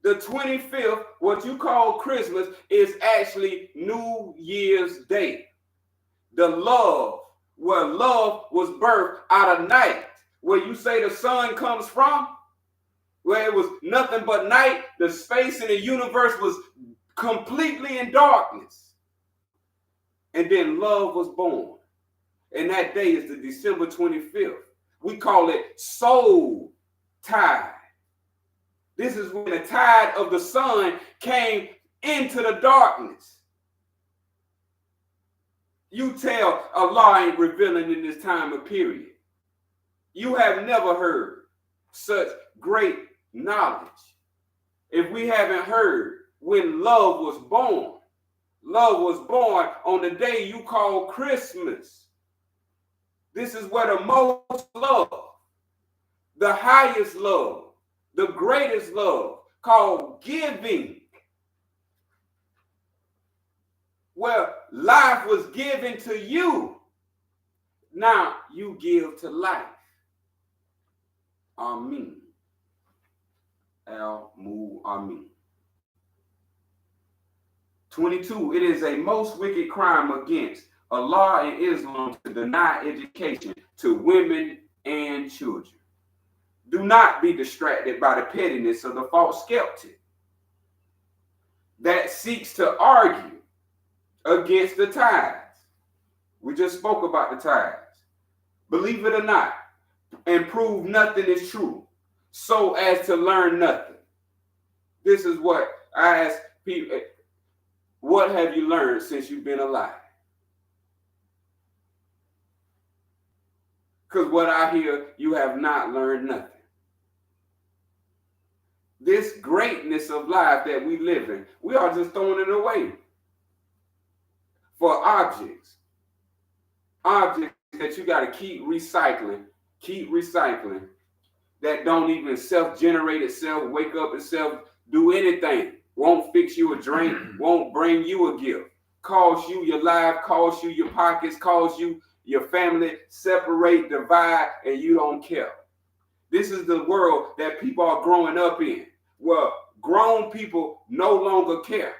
The 25th, what you call Christmas, is actually New Year's Day. The love, where love was birthed out of night, where you say the sun comes from, where it was nothing but night, the space in the universe was completely in darkness. And then love was born. And that day is the December 25th. We call it soul tide. This is when the tide of the sun came into the darkness. You tell Allah ain't revealing in this time of period. You have never heard such great knowledge. If we haven't heard when love was born on the day you call Christmas. This is where the most love, the highest love, the greatest love, called giving, where life was given to you. Now you give to life. Amen. Amen. 22. It is a most wicked crime against Allah and Islam to deny education to women and children. Do not be distracted by the pettiness of the false skeptic that seeks to argue against the tithes. We just spoke about the tithes. believe it or not, and prove nothing is true, so as to learn nothing. This is what I ask people. What have you learned since you've been alive? Because what I hear, you have not learned nothing. This greatness of life that we live in, we are just throwing it away for objects. Objects that you got to keep recycling, that don't even self-generate itself, wake up itself, do anything. Won't fix you a drink, won't bring you a gift. Cost you your life, cost you your pockets, cost you your family, separate, divide, and you don't care. This is the world that people are growing up in. Well, grown people no longer care.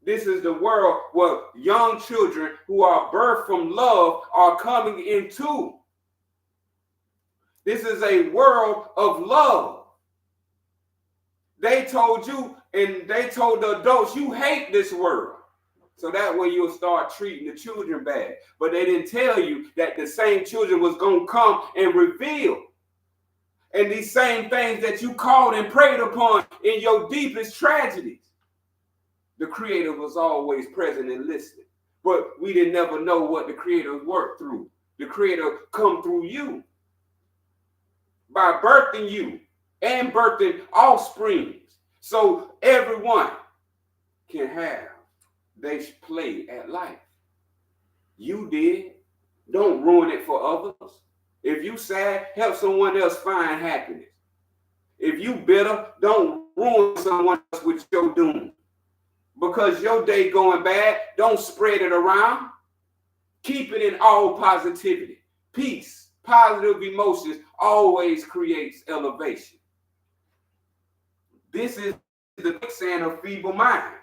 This is the world where young children who are birthed from love are coming into. This is a world of love. They told you and they told the adults, you hate this world. So that way you'll start treating the children bad. But they didn't tell you that the same children was going to come and reveal. And these same things that you called and prayed upon in your deepest tragedies. The Creator was always present and listening. But we didn't never know what the Creator worked through. The Creator come through you. By birthing you and birthing offsprings. So everyone can have their play at life. You did. Don't ruin it for others. If you sad, help someone else find happiness. If you bitter, don't ruin someone else with your doom. Because your day going bad, don't spread it around. Keep it in all positivity. Peace, positive emotions always creates elevation. This is the quicksand of feeble minds.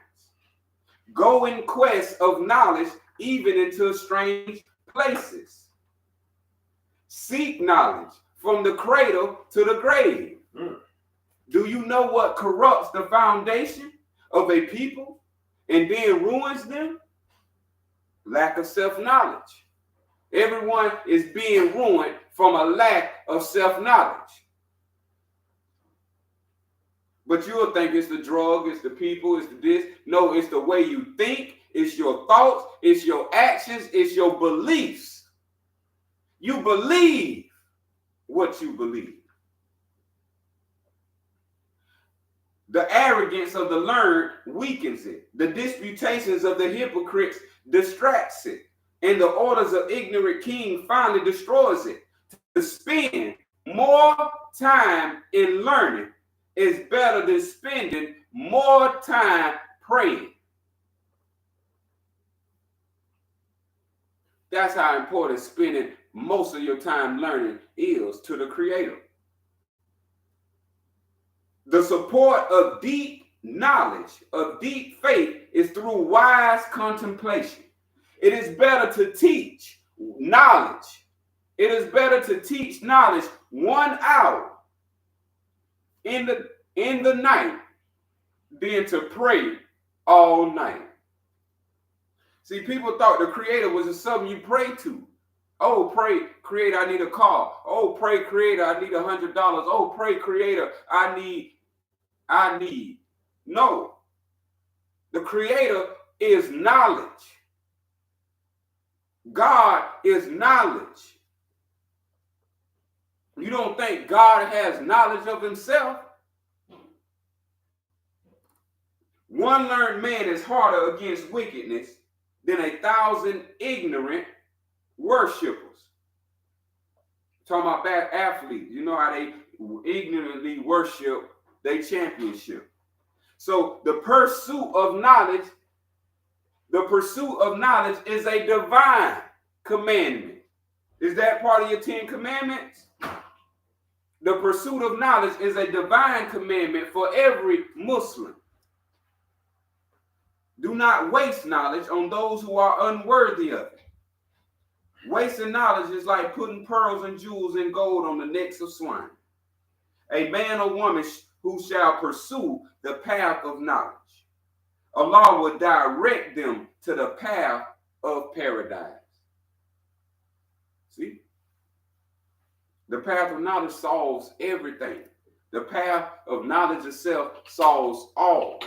Go in quest of knowledge even into strange places. Seek knowledge from the cradle to the grave. Do you know what corrupts the foundation of a people and then ruins them? Lack of self-knowledge. Everyone is being ruined from a lack of self-knowledge. But you'll think it's the drug, it's the people, it's the this. No, it's the way you think, it's your thoughts, it's your actions, it's your beliefs. You believe what you believe. The arrogance of the learned weakens it. The disputations of the hypocrites distracts it. And the orders of ignorant king finally destroys it. To spend more time in learning is better than spending more time praying. That's how important spending most of your time learning is to the Creator. The support of deep knowledge, of deep faith, is through wise contemplation. It is better to teach knowledge. It is better to teach knowledge 1 hour in the night than to pray all night. See, people thought the Creator was just something you pray to. Oh, pray, Creator, I need a car. Oh, pray, Creator, I need $100. Oh, pray, Creator, I need. No. The Creator is knowledge. God is knowledge. You don't think God has knowledge of himself? One learned man is harder against wickedness than 1,000 ignorant worshipers. Talking about bad athletes, you know how they ignorantly worship their championship. So the pursuit of knowledge is a divine commandment. Is that part of your 10 commandments? The pursuit of knowledge is a divine commandment for every Muslim. Do not waste knowledge on those who are unworthy of it. Wasting knowledge is like putting pearls and jewels and gold on the necks of swine. A man or woman who shall pursue the path of knowledge, Allah will direct them to the path of paradise. See? The path of knowledge solves everything. The path of knowledge itself solves all.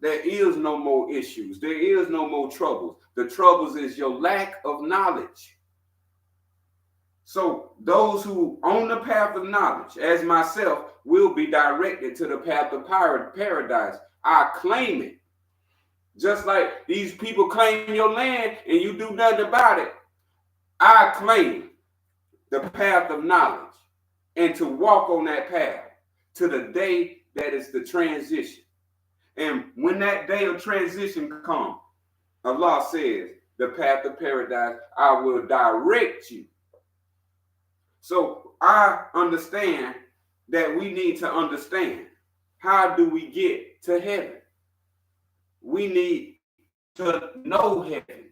There is no more issues. There is no more troubles. The troubles is your lack of knowledge. So those who on the path of knowledge, as myself, will be directed to the path of paradise. I claim it. Just like these people claim your land and you do nothing about it. I claim the path of knowledge and to walk on that path to the day that is the transition. And when that day of transition comes, Allah says, the path of paradise, I will direct you. So I understand that we need to understand, how do we get to heaven? We need to know heaven.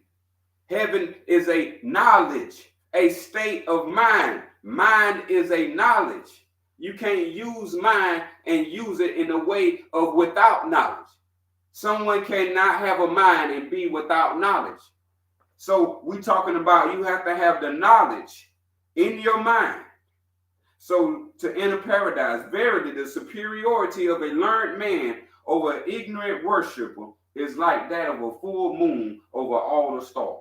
Heaven is a knowledge, a state of mind. Mind is a knowledge. You can't use mind and use it in a way of without knowledge. Someone cannot have a mind and be without knowledge. So we're talking about you have to have the knowledge in your mind. So to enter paradise, verily the superiority of a learned man over an ignorant worshiper is like that of a full moon over all the stars.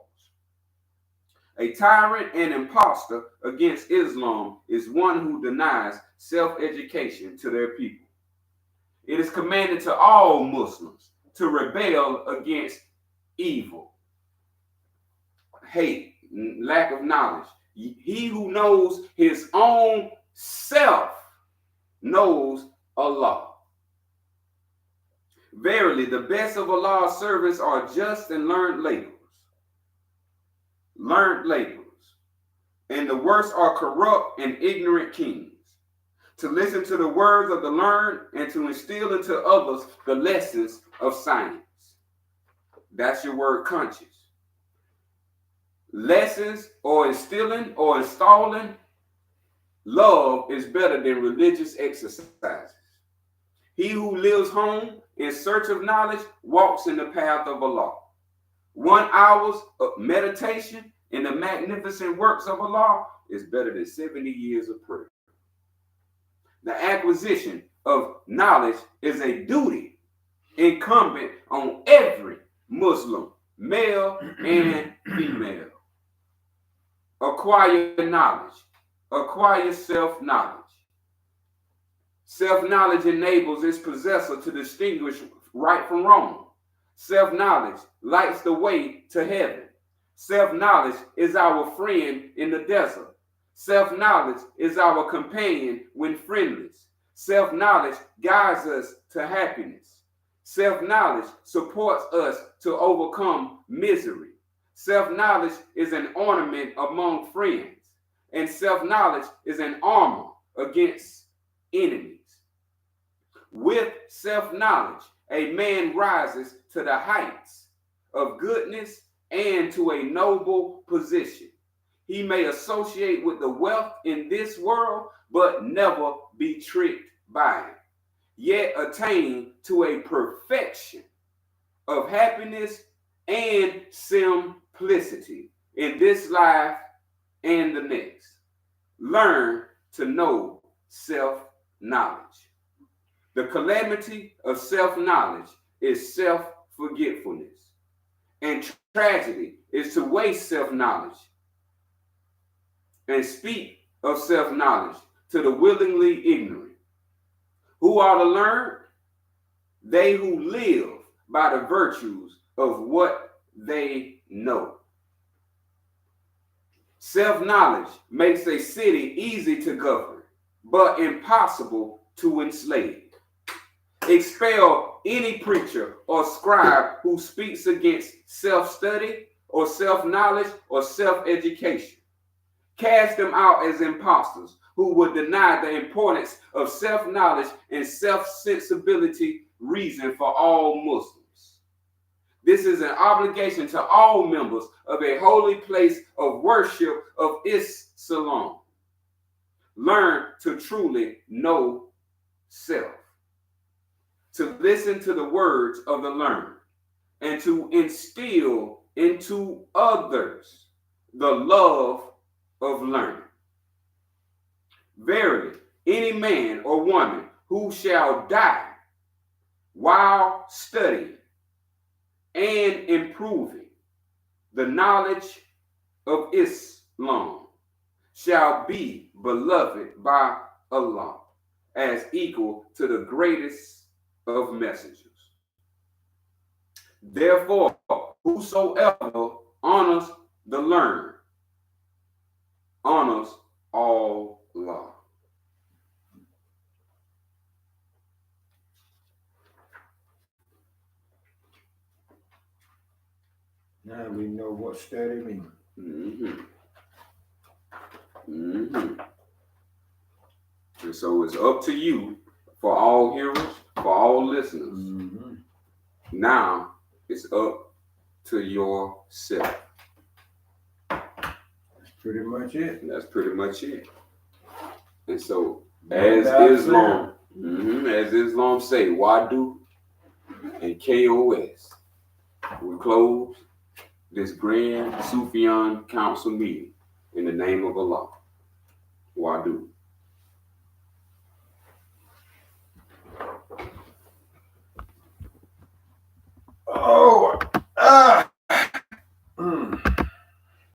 A tyrant and impostor against Islam is one who denies self-education to their people. It is commanded to all Muslims to rebel against evil, hate, lack of knowledge. He who knows his own self knows Allah. Verily, the best of Allah's servants are just and learned laborers. And the worst are corrupt and ignorant kings. To listen to the words of the learned and to instill into others the lessons of science. That's your word, conscious. Lessons or instilling or installing love is better than religious exercises. He who lives home in search of knowledge walks in the path of Allah. 1 hour of meditation in the magnificent works of Allah is better than 70 years of prayer. The acquisition of knowledge is a duty incumbent on every Muslim, male and female. Acquire knowledge. Acquire self-knowledge. Self-knowledge enables its possessor to distinguish right from wrong. Self-knowledge lights the way to heaven. Self-knowledge is our friend in the desert. Self-knowledge is our companion when friendless. Self-knowledge guides us to happiness. Self-knowledge supports us to overcome misery. Self-knowledge is an ornament among friends, and self-knowledge is an armor against enemies. With self-knowledge, a man rises to the heights of goodness and to a noble position. He may associate with the wealth in this world, but never be tricked by it, yet attain to a perfection of happiness and simplicity in this life and the next. Learn to know self-knowledge. The calamity of self-knowledge is self-forgetfulness, and tragedy is to waste self-knowledge and speak of self-knowledge to the willingly ignorant. Who are the learned? They who live by the virtues of what they know. Self-knowledge makes a city easy to govern, but impossible to enslave. Expel any preacher or scribe who speaks against self-study or self-knowledge or self-education. Cast them out as impostors who would deny the importance of self-knowledge and self-sensibility reason for all Muslims. This is an obligation to all members of a holy place of worship of Islam. Learn to truly know self, to listen to the words of the learned, and to instill into others the love of learning. Verily, any man or woman who shall die while studying and improving the knowledge of Islam shall be beloved by Allah as equal to the greatest of messengers. Therefore, whosoever honors the learned honors Allah. Now we know what study means. Mm-hmm. Mm-hmm. And so it's up to you, for all hearers, for all listeners. Mm-hmm. Now it's up to yourself. That's pretty much it. And that's pretty much it. And so, as Islam say, Wadu and KOS, we close this grand Sufian council meeting in the name of Allah. Wadu.